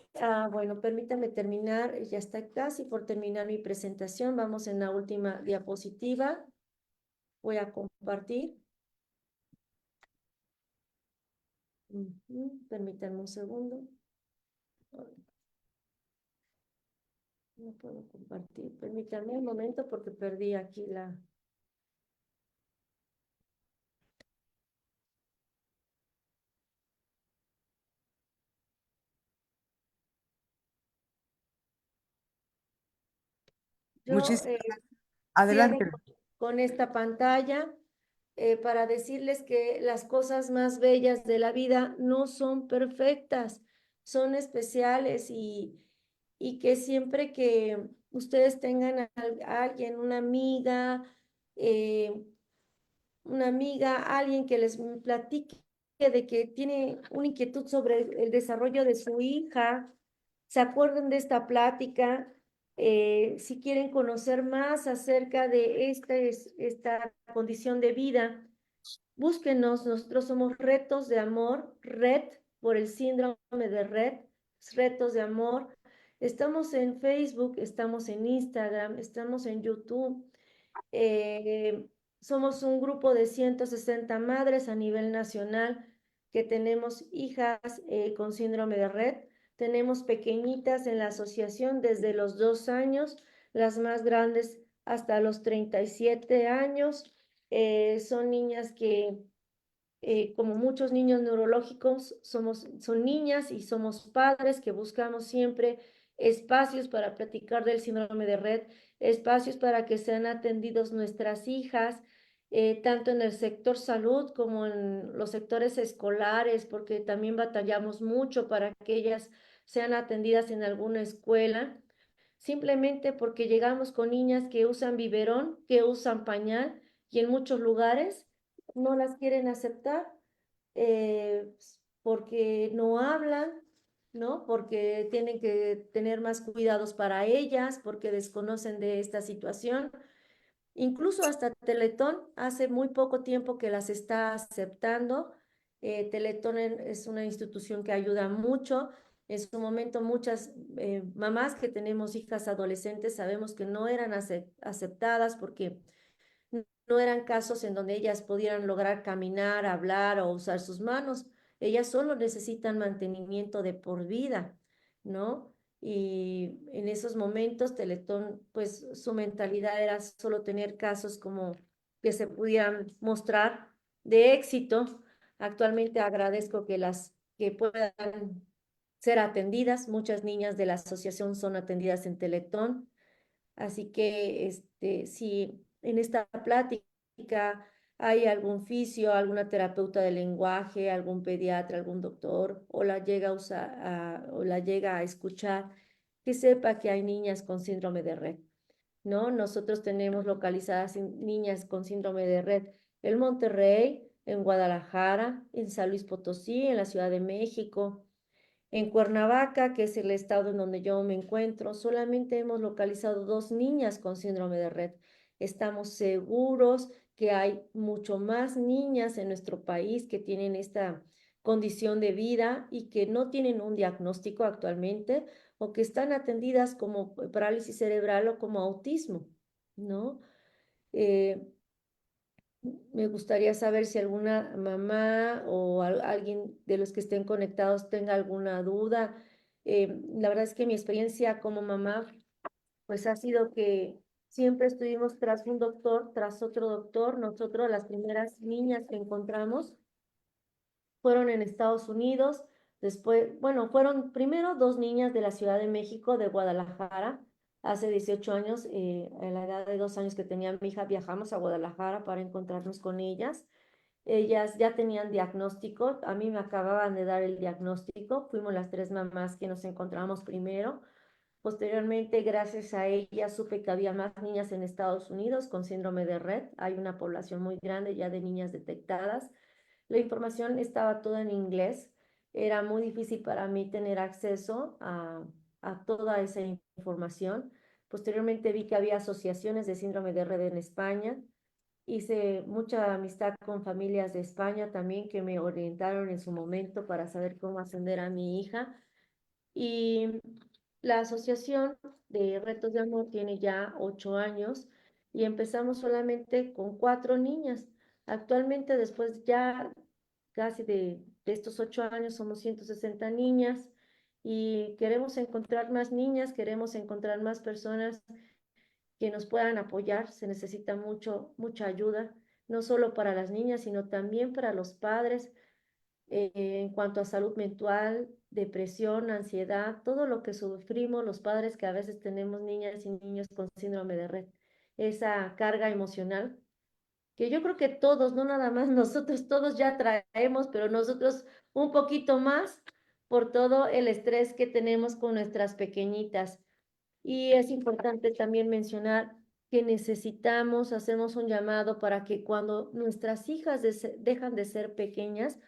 bueno, permítame terminar, ya está casi por terminar mi presentación. Vamos en la última diapositiva. Voy a compartir. Permítanme un segundo. No puedo compartir. Permítanme un momento porque perdí aquí la... Yo Muchísimas, cierro adelante. con esta pantalla para decirles que las cosas más bellas de la vida no son perfectas, son especiales y que siempre que ustedes tengan a alguien, eh, una amiga, alguien que les platique de que tiene una inquietud sobre el desarrollo de su hija, se acuerden de esta plática, si quieren conocer más acerca de esta condición de vida, búsquenos, nosotros somos Retos de Amor, Red por el síndrome de Red, Retos de Amor. Estamos en Facebook, estamos en Instagram, estamos en YouTube. Eh, Somos un grupo de 160 madres a nivel nacional que tenemos hijas con síndrome de Rett. Tenemos pequeñitas en la asociación desde los 2 años, las más grandes hasta los 37 años. Son niñas que, como muchos niños neurológicos, son niñas y somos padres que buscamos siempre espacios para platicar del síndrome de Rett, espacios para que sean atendidos nuestras hijas, tanto en el sector salud como en los sectores escolares, porque también batallamos mucho para que ellas sean atendidas en alguna escuela, simplemente porque llegamos con niñas que usan biberón, que usan pañal y en muchos lugares no las quieren aceptar, porque no hablan, ¿no? Porque tienen que tener más cuidados para ellas, porque desconocen de esta situación. Incluso hasta Teletón, hace muy poco tiempo que las está aceptando. Teletón es una institución que ayuda mucho. En su momento, muchas mamás que tenemos hijas adolescentes sabemos que no eran aceptadas porque no eran casos en donde ellas pudieran lograr caminar, hablar o usar sus manos. Ellas solo necesitan mantenimiento de por vida, ¿no? Y en esos momentos Teletón, pues su mentalidad era solo tener casos como que se pudieran mostrar de éxito. Actualmente agradezco que las que puedan ser atendidas. Muchas niñas de la asociación son atendidas en Teletón. Así que si en esta plática hay algún fisio, alguna terapeuta de lenguaje, algún pediatra, algún doctor, o la llega a usar, o la llega a escuchar, que sepa que hay niñas con síndrome de Rett, ¿no? Nosotros tenemos localizadas niñas con síndrome de Rett en Monterrey, en Guadalajara, en San Luis Potosí, en la Ciudad de México. En Cuernavaca, que es el estado en donde yo me encuentro, solamente hemos localizado 2 niñas con síndrome de Rett. Estamos seguros que hay mucho más niñas en nuestro país que tienen esta condición de vida y que no tienen un diagnóstico actualmente o que están atendidas como parálisis cerebral o como autismo, ¿no? Eh, Me gustaría saber si alguna mamá o alguien de los que estén conectados tenga alguna duda. La verdad es que mi experiencia como mamá, pues ha sido que siempre estuvimos tras un doctor, tras otro doctor. Nosotros, las primeras niñas que encontramos fueron en Estados Unidos. Después, bueno, fueron primero 2 niñas de la Ciudad de México, de Guadalajara. Hace 18 años, a la edad de 2 años que tenía mi hija, viajamos a Guadalajara para encontrarnos con ellas. Ellas ya tenían diagnóstico, a mí me acababan de dar el diagnóstico, fuimos las 3 mamás que nos encontramos primero. Posteriormente, gracias a ellas, supe que había más niñas en Estados Unidos con síndrome de Rett. Hay una población muy grande ya de niñas detectadas. La información estaba toda en inglés. Era muy difícil para mí tener acceso a toda esa información. Posteriormente vi que había asociaciones de síndrome de Rett en España. Hice mucha amistad con familias de España también que me orientaron en su momento para saber cómo atender a mi hija. Y la Asociación de Retos de Amor tiene ya 8 años y empezamos solamente con 4 niñas. Actualmente, después ya casi de estos 8 años, somos 160 niñas y queremos encontrar más niñas, queremos encontrar más personas que nos puedan apoyar. Se necesita mucha ayuda, no solo para las niñas, sino también para los padres, en cuanto a salud mental, depresión, ansiedad, todo lo que sufrimos los padres que a veces tenemos niñas y niños con síndrome de Rett, esa carga emocional que yo creo que todos, no nada más nosotros, todos ya traemos, pero nosotros un poquito más por todo el estrés que tenemos con nuestras pequeñitas. Y es importante también mencionar que necesitamos, hacemos un llamado para que cuando nuestras hijas dejan de ser pequeñas,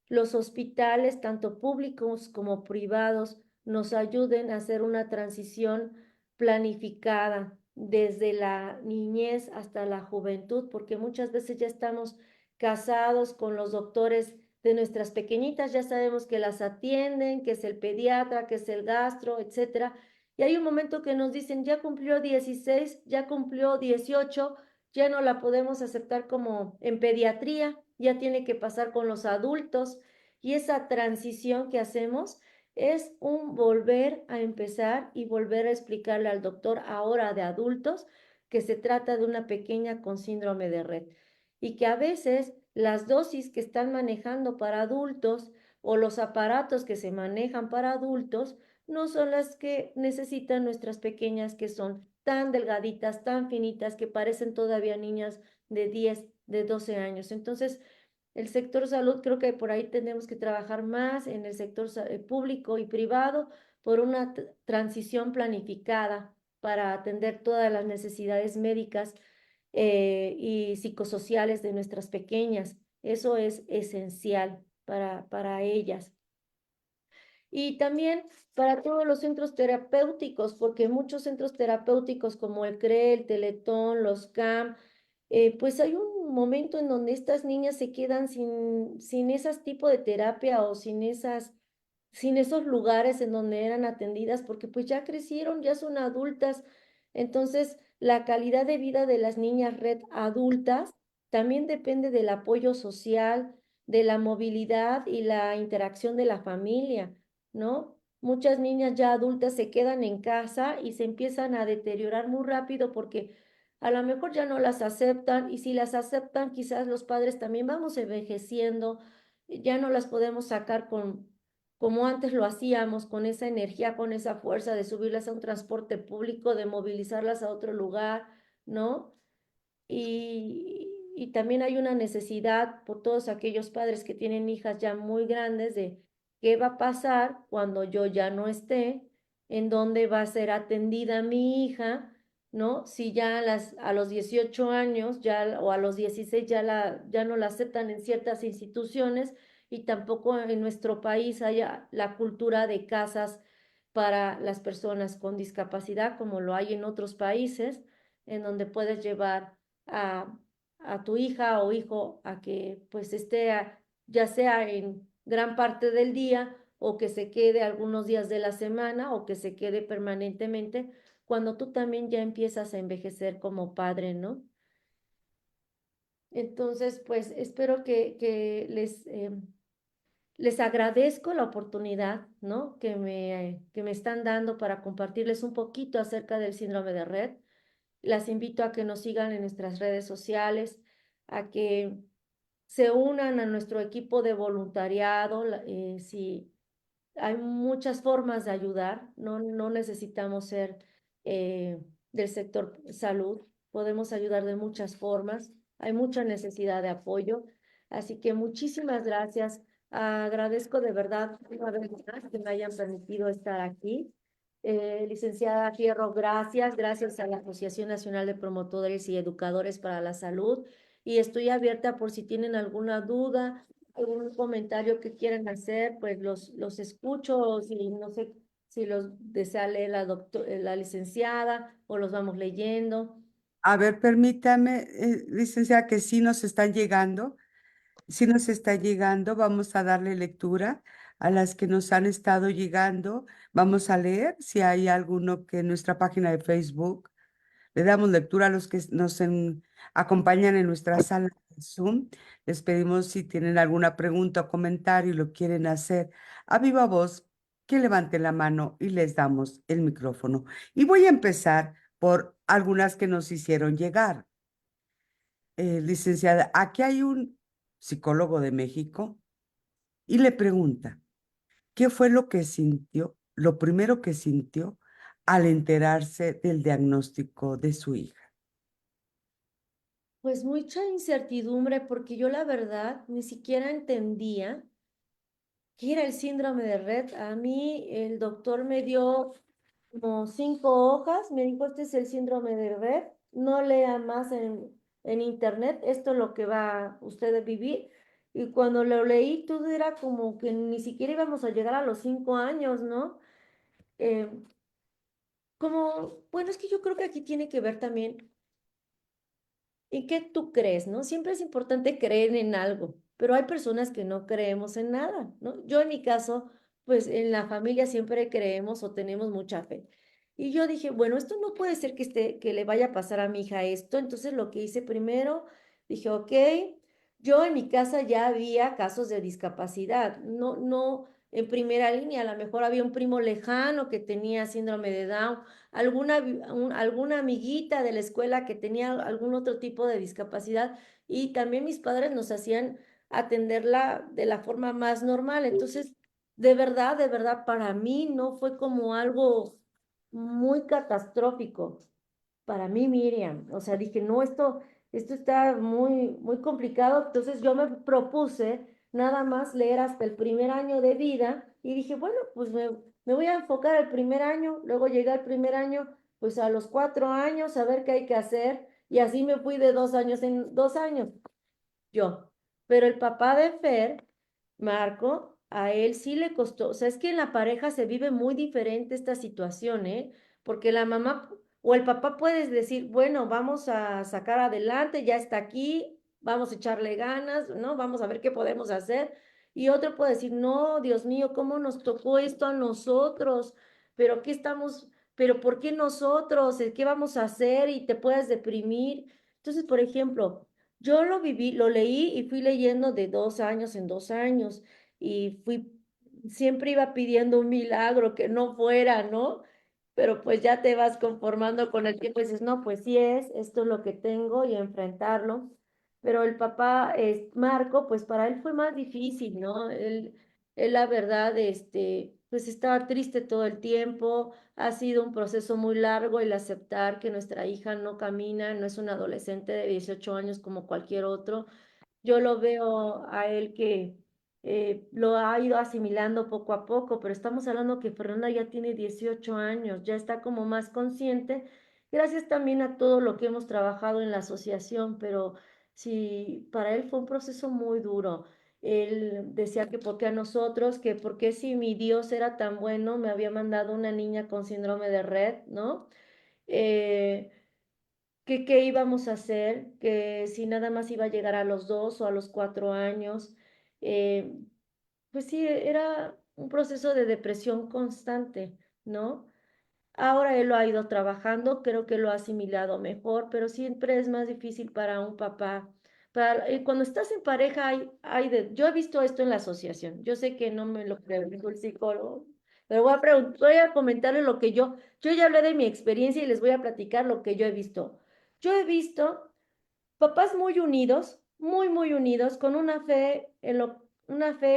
los hospitales, tanto públicos como privados, nos ayuden a hacer una transición planificada desde la niñez hasta la juventud, porque muchas veces ya estamos casados con los doctores de nuestras pequeñitas, ya sabemos que las atienden, que es el pediatra, que es el gastro, etcétera. Y hay un momento que nos dicen, ya cumplió 16, ya cumplió 18, ya no la podemos aceptar como en pediatría, ya tiene que pasar con los adultos. Y esa transición que hacemos es un volver a empezar y volver a explicarle al doctor ahora de adultos que se trata de una pequeña con síndrome de Rett y que a veces las dosis que están manejando para adultos o los aparatos que se manejan para adultos no son las que necesitan nuestras pequeñas, que son tan delgaditas, tan finitas, que parecen todavía niñas de 10, de 12 años. Entonces, el sector salud, creo que por ahí tenemos que trabajar más en el sector público y privado por una transición planificada para atender todas las necesidades médicas y psicosociales de nuestras pequeñas. Eso es esencial para ellas. Y también para todos los centros terapéuticos, porque muchos centros terapéuticos como el CRE, el Teletón, los CAM, pues hay un momento en donde estas niñas se quedan sin esas tipo de terapia o sin esos lugares en donde eran atendidas, porque pues ya crecieron, ya son adultas. Entonces, la calidad de vida de las niñas red adultas también depende del apoyo social, de la movilidad y la interacción de la familia, ¿no? Muchas niñas ya adultas se quedan en casa y se empiezan a deteriorar muy rápido porque a lo mejor ya no las aceptan y si las aceptan, quizás los padres también vamos envejeciendo, ya no las podemos sacar como antes lo hacíamos, con esa energía, con esa fuerza de subirlas a un transporte público, de movilizarlas a otro lugar, ¿no? Y también hay una necesidad por todos aquellos padres que tienen hijas ya muy grandes de qué va a pasar cuando yo ya no esté, en dónde va a ser atendida mi hija, ¿no? Si ya a los 18 años ya, o a los 16 ya no la aceptan en ciertas instituciones y tampoco en nuestro país haya la cultura de casas para las personas con discapacidad como lo hay en otros países, en donde puedes llevar a, a tu hija o hijo a que pues ya sea en gran parte del día o que se quede algunos días de la semana o que se quede permanentemente cuando tú también ya empiezas a envejecer como padre, ¿no? Entonces, pues espero que les agradezco la oportunidad, ¿no? Que me están dando para compartirles un poquito acerca del síndrome de Rett. Las invito a que nos sigan en nuestras redes sociales, a que se unan a nuestro equipo de voluntariado. Si hay muchas formas de ayudar, no necesitamos ser eh, del sector salud, podemos ayudar de muchas formas, hay mucha necesidad de apoyo, así que muchísimas gracias. Agradezco de verdad una vez más que me hayan permitido estar aquí. Licenciada Fierro, gracias a la Asociación Nacional de Promotores y Educadores para la Salud y estoy abierta por si tienen alguna duda, algún comentario que quieran hacer, pues los escucho, si no sé si los desea leer la licenciada o los vamos leyendo. A ver, permítame, licenciada, que sí nos está llegando, vamos a darle lectura a las que nos han estado llegando, vamos a leer si hay alguno que en nuestra página de Facebook le damos lectura a los que acompañan en nuestra sala de Zoom. Les pedimos si tienen alguna pregunta o comentario y lo quieren hacer a viva voz, que levanten la mano y les damos el micrófono. Y voy a empezar por algunas que nos hicieron llegar. Licenciada, aquí hay un psicólogo de México y le pregunta, ¿qué fue lo que sintió, lo primero que sintió al enterarse del diagnóstico de su hija? Pues mucha incertidumbre porque yo la verdad ni siquiera entendía qué era el síndrome de Rett. A mí el doctor me dio como 5 hojas, me dijo, este es el síndrome de Rett, no lea más en internet, esto es lo que va usted a vivir. Y cuando lo leí, todo era como que ni siquiera íbamos a llegar a los 5 años, ¿no? Eh, bueno, es que yo creo que aquí tiene que ver también en qué tú crees, ¿no? Siempre es importante creer en algo, pero hay personas que no creemos en nada, ¿no? Yo en mi caso, pues en la familia siempre creemos o tenemos mucha fe. Y yo dije, bueno, esto no puede ser que le vaya a pasar a mi hija esto. Entonces lo que hice primero, dije, ok, Yo en mi casa ya había casos de discapacidad, no en primera línea, a lo mejor había un primo lejano que tenía síndrome de Down, alguna amiguita de la escuela que tenía algún otro tipo de discapacidad y también mis padres nos hacían atenderla de la forma más normal. Entonces, de verdad, para mí no fue como algo muy catastrófico para mí, Miriam. O sea, dije, no, esto está muy complicado. Entonces yo me propuse nada más leer hasta el primer año de vida y dije, bueno, pues me voy a enfocar al primer año, luego llegué al primer año, pues a los 4 años, a ver qué hay que hacer. Y así me fui de 2 años en 2 años yo. Pero el papá de Fer, Marco, a él sí le costó, o sea, es que en la pareja se vive muy diferente esta situación, ¿eh? Porque la mamá o el papá puedes decir, bueno, vamos a sacar adelante, ya está aquí, vamos a echarle ganas, ¿no? Vamos a ver qué podemos hacer. Y otro puede decir, no, Dios mío, ¿cómo nos tocó esto a nosotros? ¿Pero qué estamos, pero por qué nosotros? ¿Qué vamos a hacer? Y te puedes deprimir. Entonces, por ejemplo, yo lo viví, lo leí y fui leyendo de 2 años en 2 años y siempre iba pidiendo un milagro que no fuera, ¿no? Pero pues ya te vas conformando con el tiempo y dices, no, pues sí esto es lo que tengo y enfrentarlo. Pero el papá, Marco, pues para él fue más difícil, ¿no? Él la verdad, pues estaba triste todo el tiempo, ha sido un proceso muy largo el aceptar que nuestra hija no camina, no es una adolescente de 18 años como cualquier otro. Yo lo veo a él que lo ha ido asimilando poco a poco, pero estamos hablando que Fernanda ya tiene 18 años, ya está como más consciente, gracias también a todo lo que hemos trabajado en la asociación, pero sí, para él fue un proceso muy duro. Él decía que por qué a nosotros, que por qué si mi Dios era tan bueno, me había mandado una niña con síndrome de Rett, ¿no? Eh, que qué íbamos a hacer, que si nada más iba a llegar a los 2 o a los 4 años. Eh, pues sí, era un proceso de depresión constante, ¿no? Ahora él lo ha ido trabajando, creo que lo ha asimilado mejor, pero siempre es más difícil para un papá. Cuando estás en pareja yo he visto esto en la asociación, yo sé que no me lo preguntó el psicólogo, pero voy a comentarle yo ya hablé de mi experiencia y les voy a platicar lo que yo he visto. Yo he visto papás muy unidos, muy unidos, con una fe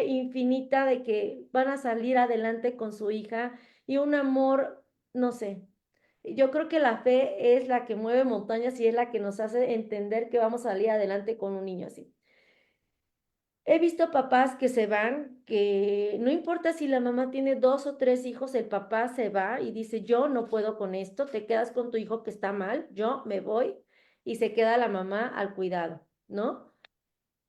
infinita de que van a salir adelante con su hija y un amor, no sé. Yo creo que la fe es la que mueve montañas y es la que nos hace entender que vamos a salir adelante con un niño así. He visto papás que se van, que no importa si la mamá tiene 2 o 3 hijos, el papá se va y dice, yo no puedo con esto, te quedas con tu hijo que está mal, yo me voy y se queda la mamá al cuidado, ¿no?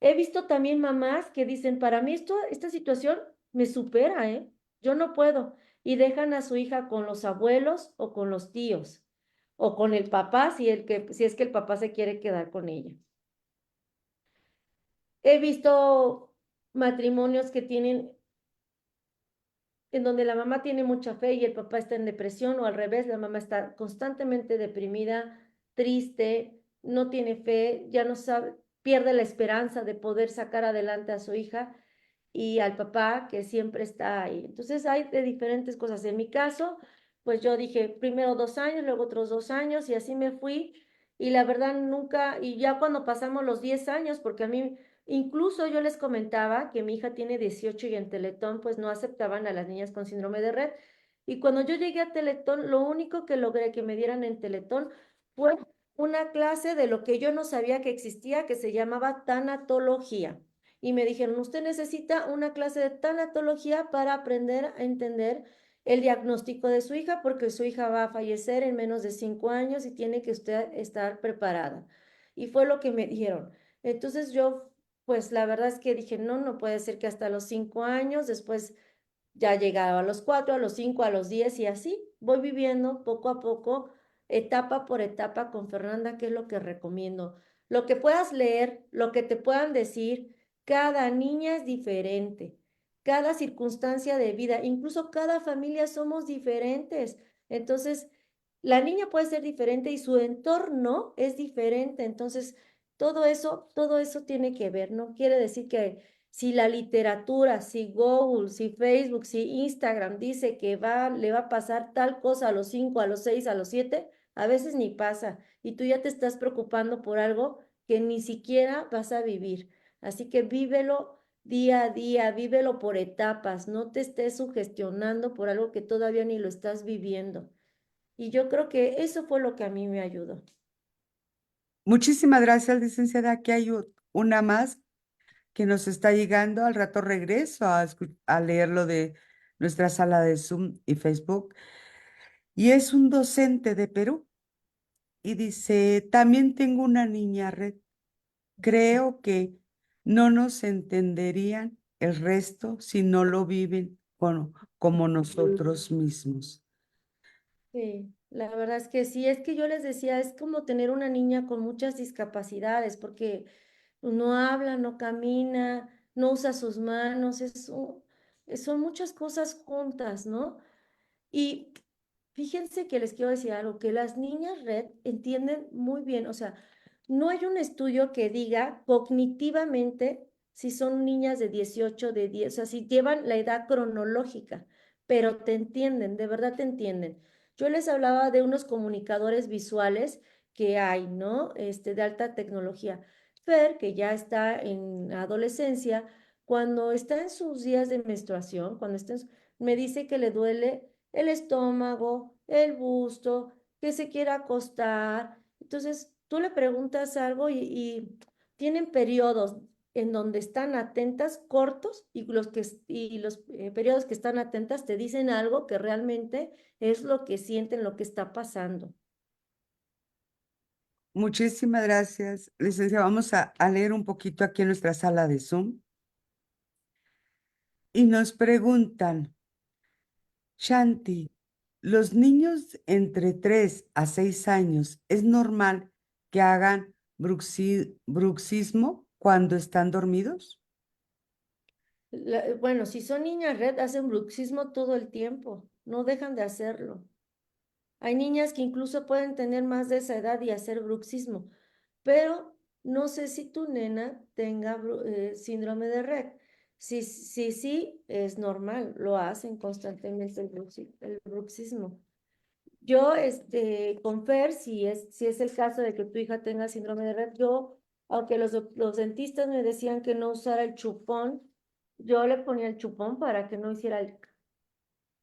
He visto también mamás que dicen, para mí esta situación me supera, ¿eh? Yo no puedo. Y dejan a su hija con los abuelos o con los tíos o con el papá si es que el papá se quiere quedar con ella. He visto matrimonios que tienen en donde la mamá tiene mucha fe y el papá está en depresión, o al revés, la mamá está constantemente deprimida, triste, no tiene fe, ya no sabe, pierde la esperanza de poder sacar adelante a su hija y al papá que siempre está ahí. Entonces hay de diferentes cosas. En mi caso, pues yo dije primero 2 años, luego otros 2 años y así me fui. Y la verdad nunca, y ya cuando pasamos los 10 años, porque a mí incluso yo les comentaba que mi hija tiene 18 y en Teletón pues no aceptaban a las niñas con síndrome de Rett. Y cuando yo llegué a Teletón, lo único que logré que me dieran en Teletón fue una clase de lo que yo no sabía que existía, que se llamaba tanatología. Y me dijeron, usted necesita una clase de tanatología para aprender a entender el diagnóstico de su hija, porque su hija va a fallecer en menos de 5 años y tiene que usted estar preparada. Y fue lo que me dijeron. Entonces yo pues la verdad es que dije, no, no puede ser que hasta los 5 años, después ya llegaba a los 4, a los 5, a los 10 y así voy viviendo poco a poco, etapa por etapa con Fernanda, que es lo que recomiendo. Lo que puedas leer, lo que te puedan decir, cada niña es diferente, cada circunstancia de vida, incluso cada familia somos diferentes. Entonces, la niña puede ser diferente y su entorno es diferente. Entonces, Todo eso tiene que ver. No quiere decir que si la literatura, si Google, si Facebook, si Instagram dice que le va a pasar tal cosa a los 5, a los 6, a los 7, a veces ni pasa. Y tú ya te estás preocupando por algo que ni siquiera vas a vivir. Así que vívelo día a día, vívelo por etapas. No te estés sugestionando por algo que todavía ni lo estás viviendo. Y yo creo que eso fue lo que a mí me ayudó. Muchísimas gracias, licenciada. Aquí hay una más que nos está llegando. Al rato regreso a leer lo de nuestra sala de Zoom y Facebook. Y es un docente de Perú. Y dice, también tengo una niña red. Creo que no nos entenderían el resto si no lo viven como nosotros mismos. Sí, la verdad es que sí, es que yo les decía, es como tener una niña con muchas discapacidades, porque no habla, no camina, no usa sus manos, son muchas cosas juntas, ¿no? Y fíjense que les quiero decir algo, que las niñas red entienden muy bien, o sea, no hay un estudio que diga cognitivamente si son niñas de 18, de 10, o sea, si llevan la edad cronológica, pero te entienden, de verdad te entienden. Yo les hablaba de unos comunicadores visuales que hay, ¿no? De alta tecnología. Fer, que ya está en adolescencia, cuando está en sus días de menstruación, me dice que le duele el estómago, el busto, que se quiera acostar. Entonces, tú le preguntas algo y tienen periodos en donde están atentas cortos y los periodos que están atentas te dicen algo que realmente es lo que sienten, lo que está pasando. Muchísimas gracias, licenciada. Vamos a leer un poquito aquí en nuestra sala de Zoom. Y nos preguntan, Shanti, ¿los niños entre 3 a 6 años es normal que hagan bruxismo cuando están dormidos? Bueno, si son niñas red, hacen bruxismo todo el tiempo, no dejan de hacerlo. Hay niñas que incluso pueden tener más de esa edad y hacer bruxismo, pero no sé si tu nena tenga síndrome de Rett. Sí, es normal, lo hacen constantemente el bruxismo. Yo, con Fer, si es el caso de que tu hija tenga síndrome de Rett, yo, aunque los dentistas me decían que no usara el chupón, yo le ponía el chupón para que no hiciera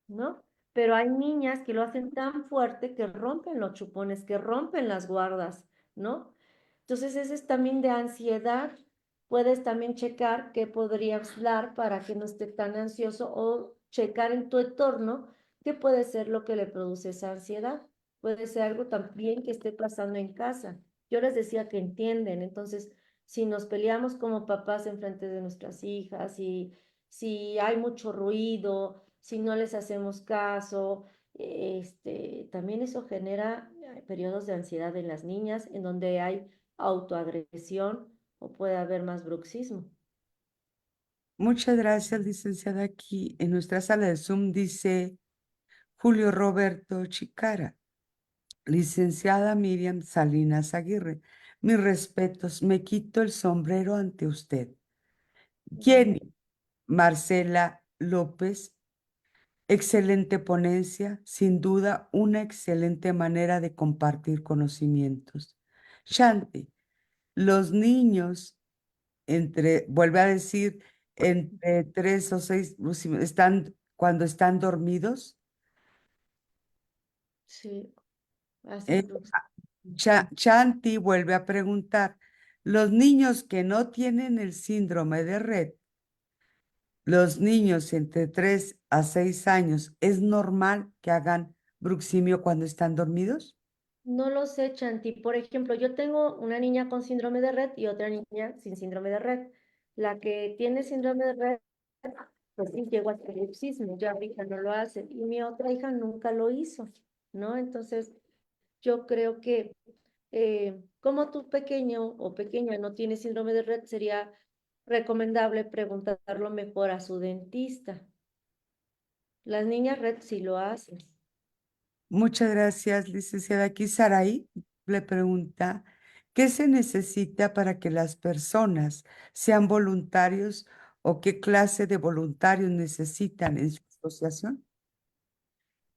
¿no? Pero hay niñas que lo hacen tan fuerte que rompen los chupones, que rompen las guardas, ¿no? Entonces, ese es también de ansiedad. Puedes también checar qué podrías dar para que no esté tan ansioso o checar en tu entorno qué puede ser lo que le produce esa ansiedad. Puede ser algo también que esté pasando en casa. Yo les decía que entienden, entonces, si nos peleamos como papás en frente de nuestras hijas, si hay mucho ruido, si no les hacemos caso, también eso genera periodos de ansiedad en las niñas, en donde hay autoagresión o puede haber más bruxismo. Muchas gracias, licenciada. Aquí en nuestra sala de Zoom dice Julio Roberto Chicara, licenciada Miriam Salinas Aguirre. Mis respetos, me quito el sombrero ante usted. Jenny Marcela López, excelente ponencia, sin duda una excelente manera de compartir conocimientos. Shanti, los niños vuelve a decir, entre 3 o 6, cuando están dormidos. Sí, hacen Eh, bruxismo. Shanti vuelve a preguntar, los niños que no tienen el síndrome de Rett, los niños entre 3 a 6 años, ¿es normal que hagan bruxismo cuando están dormidos? No los echan. Por ejemplo, yo tengo una niña con síndrome de Rett y otra niña sin síndrome de Rett. La que tiene síndrome de Rett, pues sí llegó a tener bruxismo, ya mi hija no lo hace y mi otra hija nunca lo hizo, ¿no? Entonces, yo creo que como tu pequeño o pequeña no tiene síndrome de Rett, sería recomendable preguntarlo mejor a su dentista. Las niñas Rett sí lo hacen. Muchas gracias, licenciada. Aquí Saraí le pregunta, ¿Qué se necesita para que las personas sean voluntarios o qué clase de voluntarios necesitan en su asociación?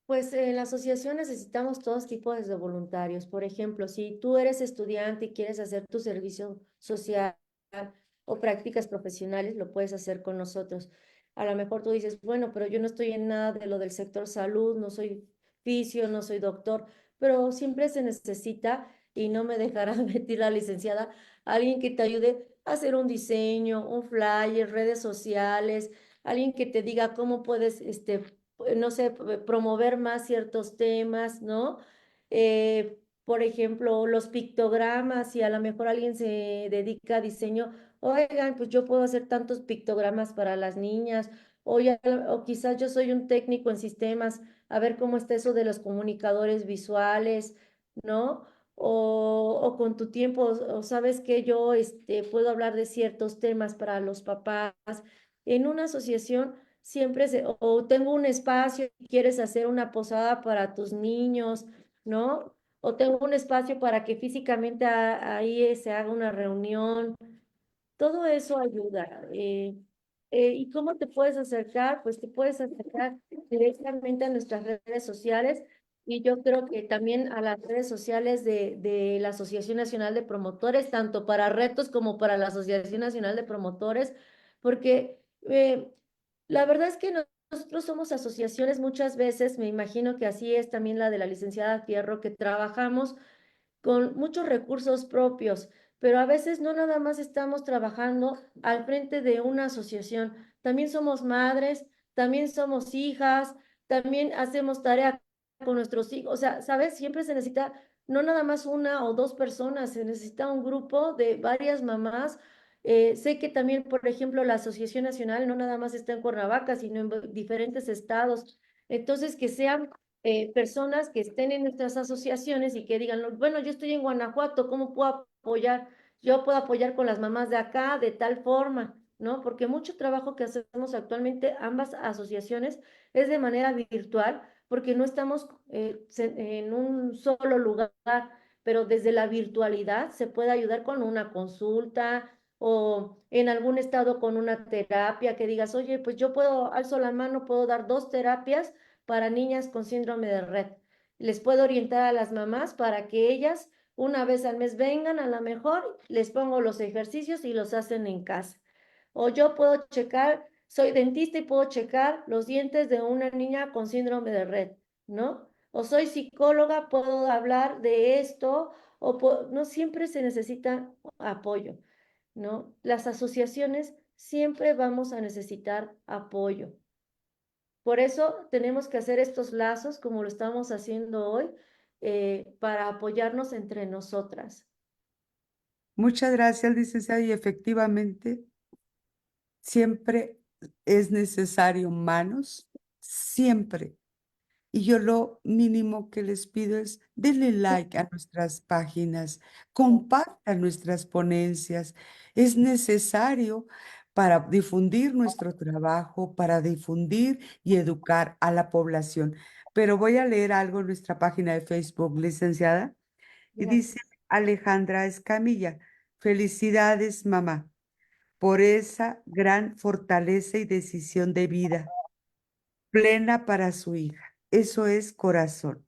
Pues en la asociación necesitamos todos tipos de voluntarios. Por ejemplo, si tú eres estudiante y quieres hacer tu servicio social o prácticas profesionales, lo puedes hacer con nosotros. A lo mejor tú dices, bueno, pero yo no estoy en nada de lo del sector salud, no soy fisio, no soy doctor, pero siempre se necesita, y no me dejará mentir la licenciada, alguien que te ayude a hacer un diseño, un flyer, redes sociales, alguien que te diga cómo puedes, no sé, promover más ciertos temas, ¿no? Por ejemplo, los pictogramas, si a lo mejor alguien se dedica a diseño, oigan, pues yo puedo hacer tantos pictogramas para las niñas, o quizás yo soy un técnico en sistemas, a ver cómo está eso de los comunicadores visuales, ¿no? O con tu tiempo, o sabes que yo puedo hablar de ciertos temas para los papás. En una asociación siempre o tengo un espacio y quieres hacer una posada para tus niños, ¿no? O tengo un espacio para que físicamente ahí se haga una reunión. Todo eso ayuda. ¿Y cómo te puedes acercar? Pues te puedes acercar directamente a nuestras redes sociales, y yo creo que también a las redes sociales de la Asociación Nacional de Promotores, tanto para retos como para la Asociación Nacional de Promotores, porque la verdad es que nosotros somos asociaciones muchas veces, me imagino que así es también la de la licenciada Fierro, que trabajamos con muchos recursos propios, pero a veces no nada más estamos trabajando al frente de una asociación, también somos madres, también somos hijas, también hacemos tarea con nuestros hijos, o sea, ¿sabes? Siempre se necesita no nada más una o dos personas, se necesita un grupo de varias mamás. Sé que también, por ejemplo, la Asociación Nacional no nada más está en Cuernavaca, sino en diferentes estados. Entonces, que sean personas que estén en nuestras asociaciones y que digan, bueno, yo estoy en Guanajuato, ¿cómo puedo apoyar? Yo puedo apoyar con las mamás de acá de tal forma, ¿no? Porque mucho trabajo que hacemos actualmente, ambas asociaciones, es de manera virtual, porque no estamos en un solo lugar, pero desde la virtualidad se puede ayudar con una consulta o en algún estado con una terapia que digas, oye, pues yo puedo, alzo la mano, puedo dar 2 terapias para niñas con síndrome de Rett. Les puedo orientar a las mamás para que ellas una vez al mes vengan, a lo mejor les pongo los ejercicios y los hacen en casa. O yo puedo checar, soy dentista y puedo checar los dientes de una niña con síndrome de Rett, ¿no? O soy psicóloga, puedo hablar de esto, no siempre se necesita apoyo, ¿no? Las asociaciones siempre vamos a necesitar apoyo. Por eso tenemos que hacer estos lazos como lo estamos haciendo hoy, para apoyarnos entre nosotras. Muchas gracias, licenciada, y efectivamente siempre es necesario manos, siempre. Y yo lo mínimo que les pido es denle like a nuestras páginas, compartan nuestras ponencias. Es necesario para difundir nuestro trabajo, para difundir y educar a la población. Pero voy a leer algo en nuestra página de Facebook, licenciada, y dice Gracias. Alejandra Escamilla, felicidades, mamá, por esa gran fortaleza y decisión de vida plena para su hija. Eso es corazón.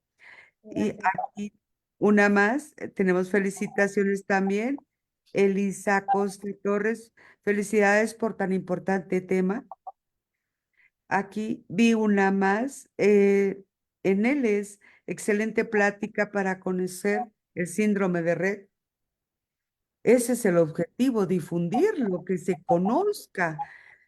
Y Gracias. aquí una más, tenemos felicitaciones también. Elisa Costa Torres, felicidades por tan importante tema. Aquí vi una más. En él es excelente plática para conocer el síndrome de Rett. Ese es el objetivo, difundirlo, que se conozca.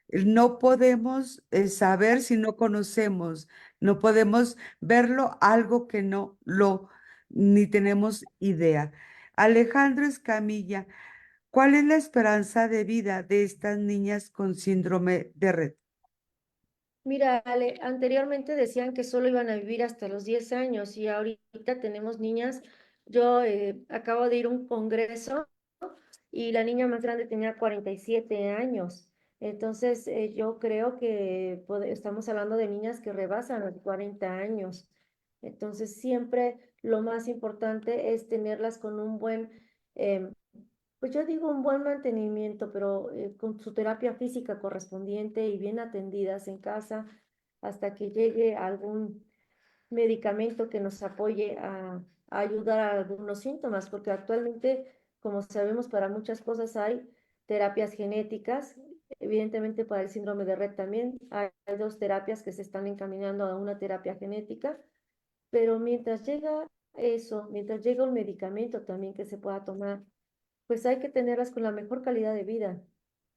No podemos saber si no conocemos, no podemos verlo algo que no lo, ni tenemos idea. Alejandro Escamilla, ¿cuál es la esperanza de vida de estas niñas con síndrome de Rett? Mira, Ale, anteriormente decían que solo iban a vivir hasta los 10 años y ahorita tenemos niñas. Yo acabo de ir a un congreso y la niña más grande tenía 47 años. Entonces, yo creo que estamos hablando de niñas que rebasan los 40 años. Entonces, siempre lo más importante es tenerlas con un buen Pues yo digo un buen mantenimiento, pero con su terapia física correspondiente y bien atendidas en casa hasta que llegue algún medicamento que nos apoye a ayudar a algunos síntomas, porque actualmente, como sabemos, para muchas cosas hay terapias genéticas. Evidentemente para el síndrome de Rett también hay dos terapias que se están encaminando a una terapia genética, pero mientras llega eso, mientras llega un medicamento también que se pueda tomar, pues hay que tenerlas con la mejor calidad de vida,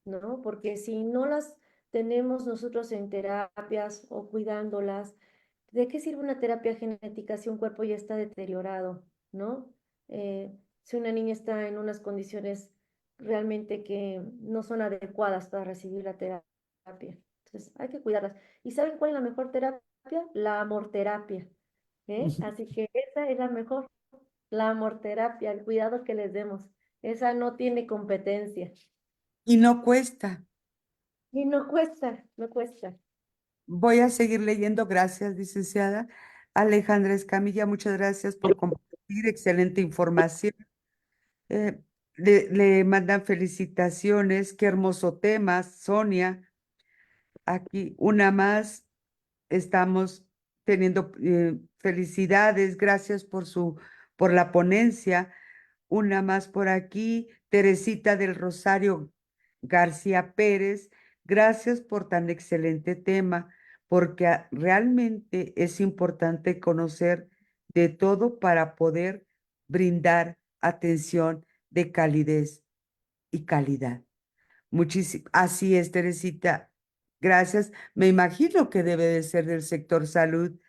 ¿no? Porque si no las tenemos nosotros en terapias o cuidándolas, ¿de qué sirve una terapia genética si un cuerpo ya está deteriorado, ¿no? Si una niña está en unas condiciones realmente que no son adecuadas para recibir la terapia. Entonces, hay que cuidarlas. ¿Y saben cuál es la mejor terapia? La amorterapia, ¿eh? Así que esa es la mejor, la amorterapia, el cuidado que les demos. Esa no tiene competencia. Y no cuesta. Y no cuesta, no cuesta. Voy a seguir leyendo. Gracias, licenciada. Alejandra Escamilla, muchas gracias por compartir. Excelente información. Eh, le mandan felicitaciones. Qué hermoso tema, Sonia. Aquí una más. Estamos teniendo felicidades. Gracias por la ponencia. Una más por aquí, Teresita del Rosario García Pérez. Gracias por tan excelente tema, porque realmente es importante conocer de todo para poder brindar atención de calidez y calidad. Muchísimo. Así es, Teresita. Gracias. Me imagino que debe de ser del sector salud.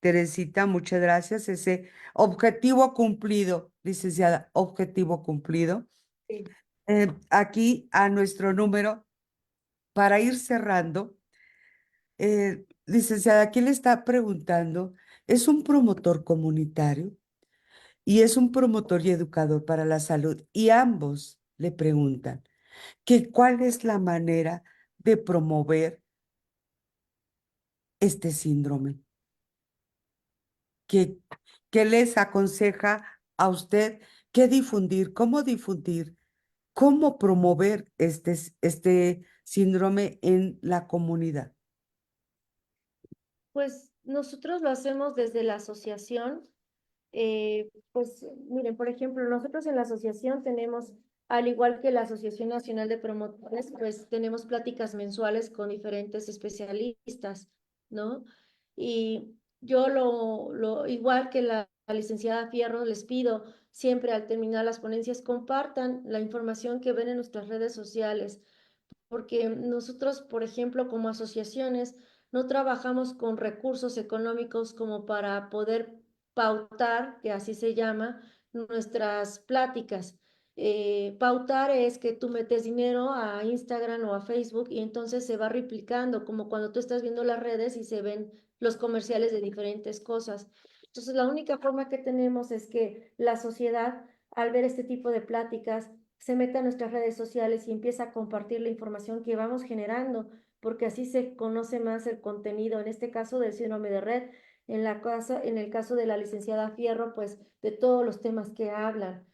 Teresita, muchas gracias. Ese objetivo cumplido, licenciada, objetivo cumplido. Sí. Aquí a nuestro número, para ir cerrando, licenciada, aquí le está preguntando, es un promotor comunitario y es un promotor y educador para la salud, y ambos le preguntan que cuál es la manera de promover este síndrome, que, que les aconseja a usted qué difundir, cómo promover este síndrome en la comunidad. Pues nosotros lo hacemos desde la asociación. Pues miren, por ejemplo, nosotros en la asociación tenemos, al igual que la Asociación Nacional de Promotores, pues tenemos pláticas mensuales con diferentes especialistas, ¿no? Y yo igual que la licenciada Fierro, les pido siempre al terminar las ponencias, compartan la información que ven en nuestras redes sociales, porque nosotros, por ejemplo, como asociaciones, no trabajamos con recursos económicos como para poder pautar, que así se llama, nuestras pláticas. Pautar es que tú metes dinero a Instagram o a Facebook y entonces se va replicando, como cuando tú estás viendo las redes y se ven los comerciales de diferentes cosas. Entonces, la única forma que tenemos es que la sociedad, al ver este tipo de pláticas, se meta a nuestras redes sociales y empieza a compartir la información que vamos generando, porque así se conoce más el contenido, en este caso del síndrome de Rett, en el caso de la licenciada Fierro, pues de todos los temas que hablan.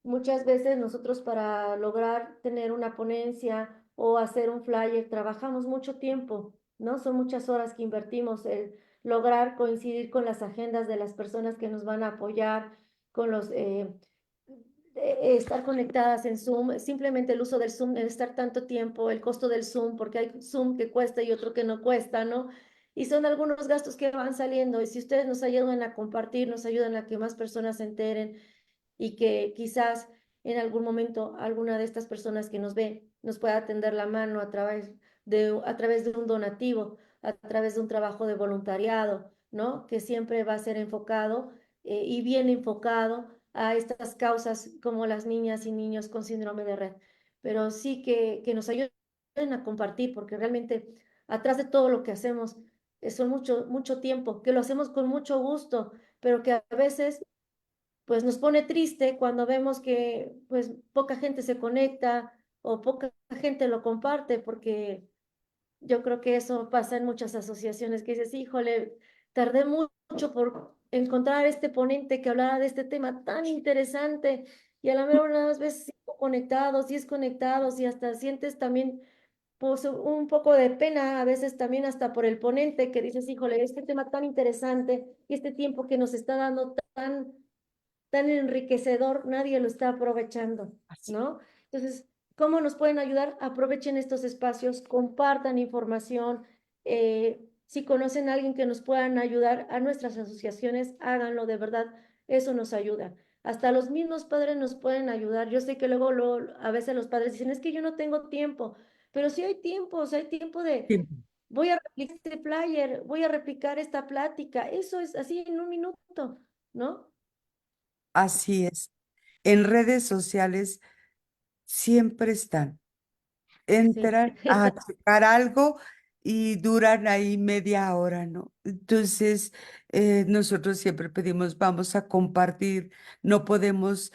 Muchas veces nosotros para lograr tener una ponencia o hacer un flyer trabajamos mucho tiempo, ¿no? Son muchas horas que invertimos el lograr coincidir con las agendas de las personas que nos van a apoyar, con los estar conectadas en Zoom, simplemente el uso del Zoom, el estar tanto tiempo, el costo del Zoom, porque hay Zoom que cuesta y otro que no cuesta, ¿no? Y son algunos gastos que van saliendo. Y si ustedes nos ayudan a compartir, nos ayudan a que más personas se enteren y que quizás en algún momento alguna de estas personas que nos ve nos pueda tender la mano a través de un donativo, a través de un trabajo de voluntariado, ¿no? Que siempre va a ser enfocado y bien enfocado a estas causas como las niñas y niños con síndrome de Rett. Pero sí que nos ayuden a compartir, porque realmente atrás de todo lo que hacemos son mucho tiempo, que lo hacemos con mucho gusto, pero que a veces pues nos pone triste cuando vemos que pues poca gente se conecta o poca gente lo comparte, porque yo creo que eso pasa en muchas asociaciones que dices, híjole, tardé mucho por encontrar este ponente que hablara de este tema tan interesante y a la mera una vez conectados, 10 conectados y hasta sientes también pues, un poco de pena, a veces también hasta por el ponente, que dices, híjole, este tema tan interesante y este tiempo que nos está dando tan enriquecedor, nadie lo está aprovechando, Así, ¿no? Entonces, ¿cómo nos pueden ayudar? Aprovechen estos espacios, compartan información. Si conocen a alguien que nos puedan ayudar a nuestras asociaciones, háganlo, de verdad, eso nos ayuda. Hasta los mismos padres nos pueden ayudar. Yo sé que luego a veces los padres dicen, es que yo no tengo tiempo, pero sí hay tiempo, o sea, hay tiempo de, sí, voy a replicar este flyer, voy a replicar esta plática, eso es así en un minuto, ¿no? así es. En redes sociales siempre están. Sí. Entran a checar algo y duran ahí media hora, ¿no? Entonces, nosotros siempre pedimos, vamos a compartir, no podemos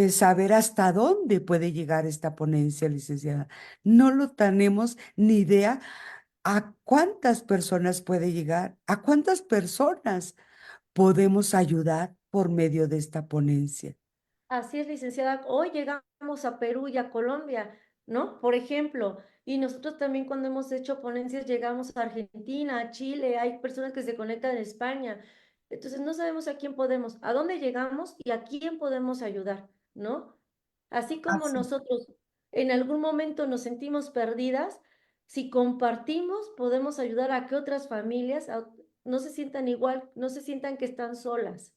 saber hasta dónde puede llegar esta ponencia, licenciada. No lo tenemos ni idea a cuántas personas puede llegar, a cuántas personas podemos ayudar por medio de esta ponencia. Así es, licenciada. Hoy llegamos a Perú y a Colombia, ¿no? Por ejemplo, y nosotros también cuando hemos hecho ponencias llegamos a Argentina, a Chile, hay personas que se conectan en España. Entonces no sabemos a quién podemos, a dónde llegamos y a quién podemos ayudar, ¿no? Así como Así. nosotros en algún momento nos sentimos perdidas, si compartimos podemos ayudar a que otras familias no se sientan igual, no se sientan que están solas.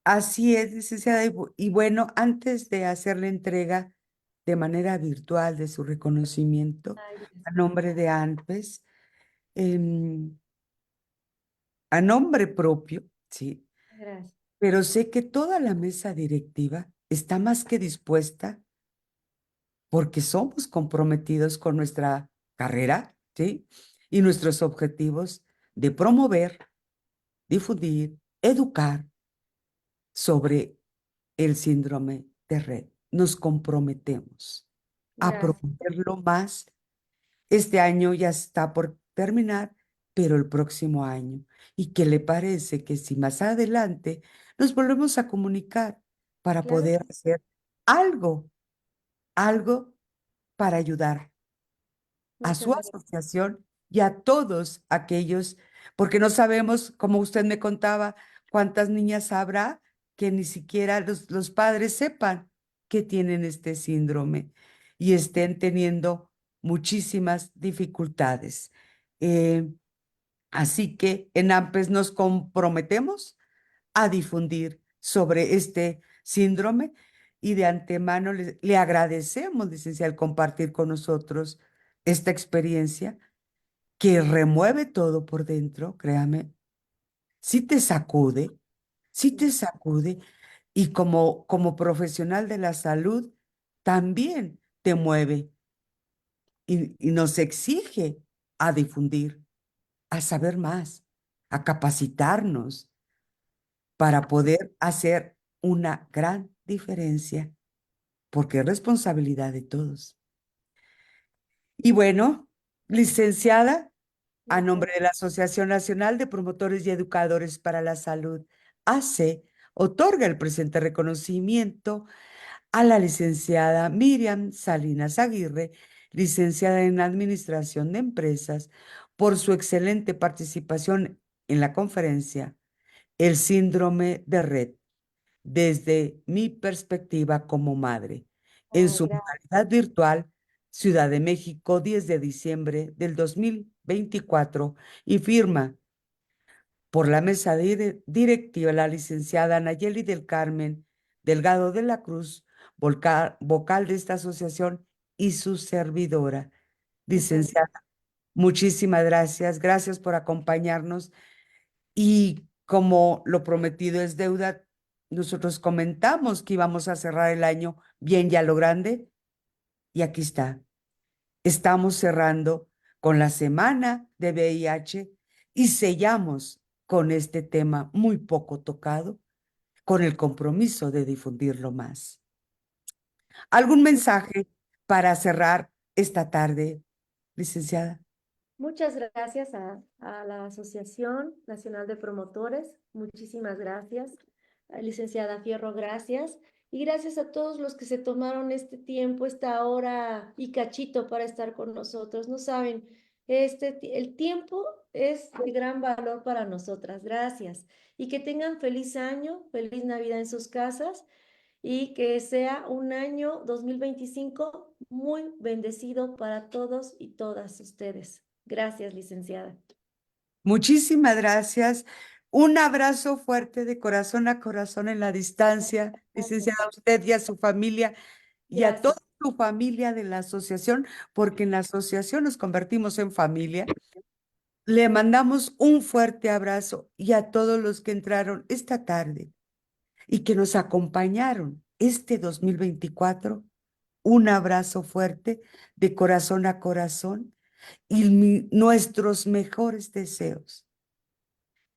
Así es, licenciada. Y bueno, antes de hacer la entrega de manera virtual de su reconocimiento Ay, a gracias. nombre de ANPES, em, a nombre propio, sí, Gracias. pero sé que toda la mesa directiva está más que dispuesta porque somos comprometidos con nuestra carrera, ¿sí? Y nuestros objetivos de promover, difundir, educar sobre el síndrome de Rett. Nos comprometemos a Gracias. promoverlo más. Este año ya está por terminar, pero el próximo año. ¿Y qué le parece que si más adelante nos volvemos a comunicar para Claro poder que sí. hacer algo, algo para ayudar a Muchas su gracias. asociación y a todos aquellos, porque no sabemos, como usted me contaba, cuántas niñas habrá que ni siquiera los padres sepan que tienen este síndrome y estén teniendo muchísimas dificultades. Eh, Así que en AMPES nos comprometemos a difundir sobre este síndrome y de antemano le agradecemos, licenciada, el compartir con nosotros esta experiencia que remueve todo por dentro, créame, sí te sacude y como profesional de la salud también te mueve y nos exige a difundir, a saber más, a capacitarnos para poder hacer una gran diferencia, porque es responsabilidad de todos. Y bueno, licenciada, a Gracias. nombre de la Asociación Nacional de Promotores y Educadores para la Salud, AC, otorga el presente reconocimiento a la licenciada Miriam Salinas Aguirre, licenciada en Administración de Empresas, por su excelente participación en la conferencia El síndrome de Rett desde mi perspectiva como madre, en Ay, su gracias. modalidad virtual, Ciudad de México, 10 de diciembre del 2024, y firma por la mesa directiva la licenciada Nayeli del Carmen Delgado de la Cruz, vocal de esta asociación, y su servidora. Muchas Licenciada, muchísimas gracias. Gracias por acompañarnos. Y como lo prometido es deuda, nosotros comentamos que íbamos a cerrar el año bien ya lo grande y aquí está. Estamos cerrando con la semana de VIH y sellamos con este tema muy poco tocado, con el compromiso de difundirlo más. ¿Algún gracias. mensaje para cerrar esta tarde, licenciada? Muchas gracias a la Asociación Nacional de Promotores. Muchísimas gracias. Licenciada Fierro, gracias. Y gracias a todos los que se tomaron este tiempo, esta hora y cachito para estar con nosotros. No saben, el tiempo es de gran valor para nosotras. Gracias. Y que tengan feliz año, feliz Navidad en sus casas y que sea un año 2025 muy bendecido para todos y todas ustedes. Gracias, licenciada. Muchísimas gracias. Un abrazo fuerte de corazón a corazón en la distancia, licenciada, a usted y a su familia y a toda Gracias. su familia de la asociación, porque en la asociación nos convertimos en familia. Le mandamos un fuerte abrazo y a todos los que entraron esta tarde y que nos acompañaron este 2024. Un abrazo fuerte de corazón a corazón y nuestros mejores deseos,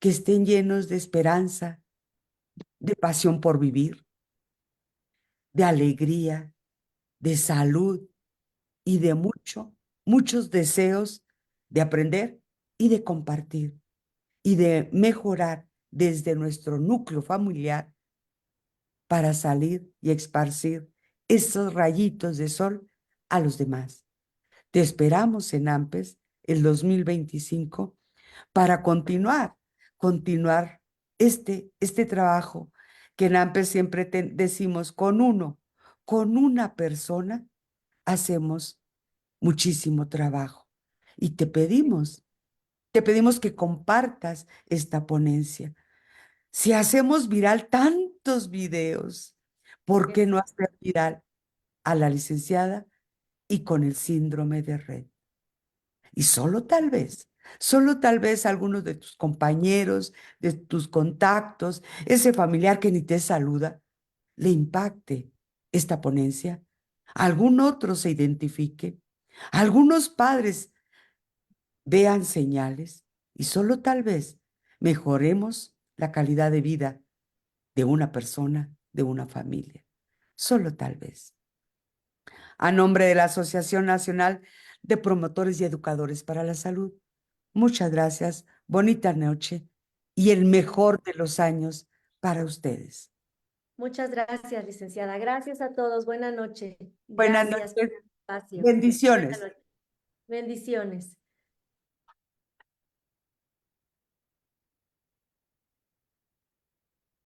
que estén llenos de esperanza, de pasión por vivir, de alegría, de salud y de muchos deseos de aprender y de compartir y de mejorar desde nuestro núcleo familiar para salir y esparcir esos rayitos de sol a los demás. Te esperamos en AMPES el 2025 para continuar este trabajo que en AMPES siempre decimos con una persona hacemos muchísimo trabajo. Y te pedimos que compartas esta ponencia. Si hacemos viral tantos videos, ¿por qué no hacer viral a la licenciada y con el síndrome de Red? Y solo tal vez algunos de tus compañeros, de tus contactos, ese familiar que ni te saluda, le impacte esta ponencia. Algún otro se identifique. Algunos padres vean señales y solo tal vez mejoremos la calidad de vida de una persona, de una familia. Solo tal vez. A nombre de la Asociación Nacional de Promotores y Educadores para la Salud, muchas gracias, bonita noche y el mejor de los años para ustedes. Muchas gracias, licenciada. Gracias a todos. Buena noche. Buenas Gracias por noches, el espacio. Buena bendiciones. noche. Bendiciones.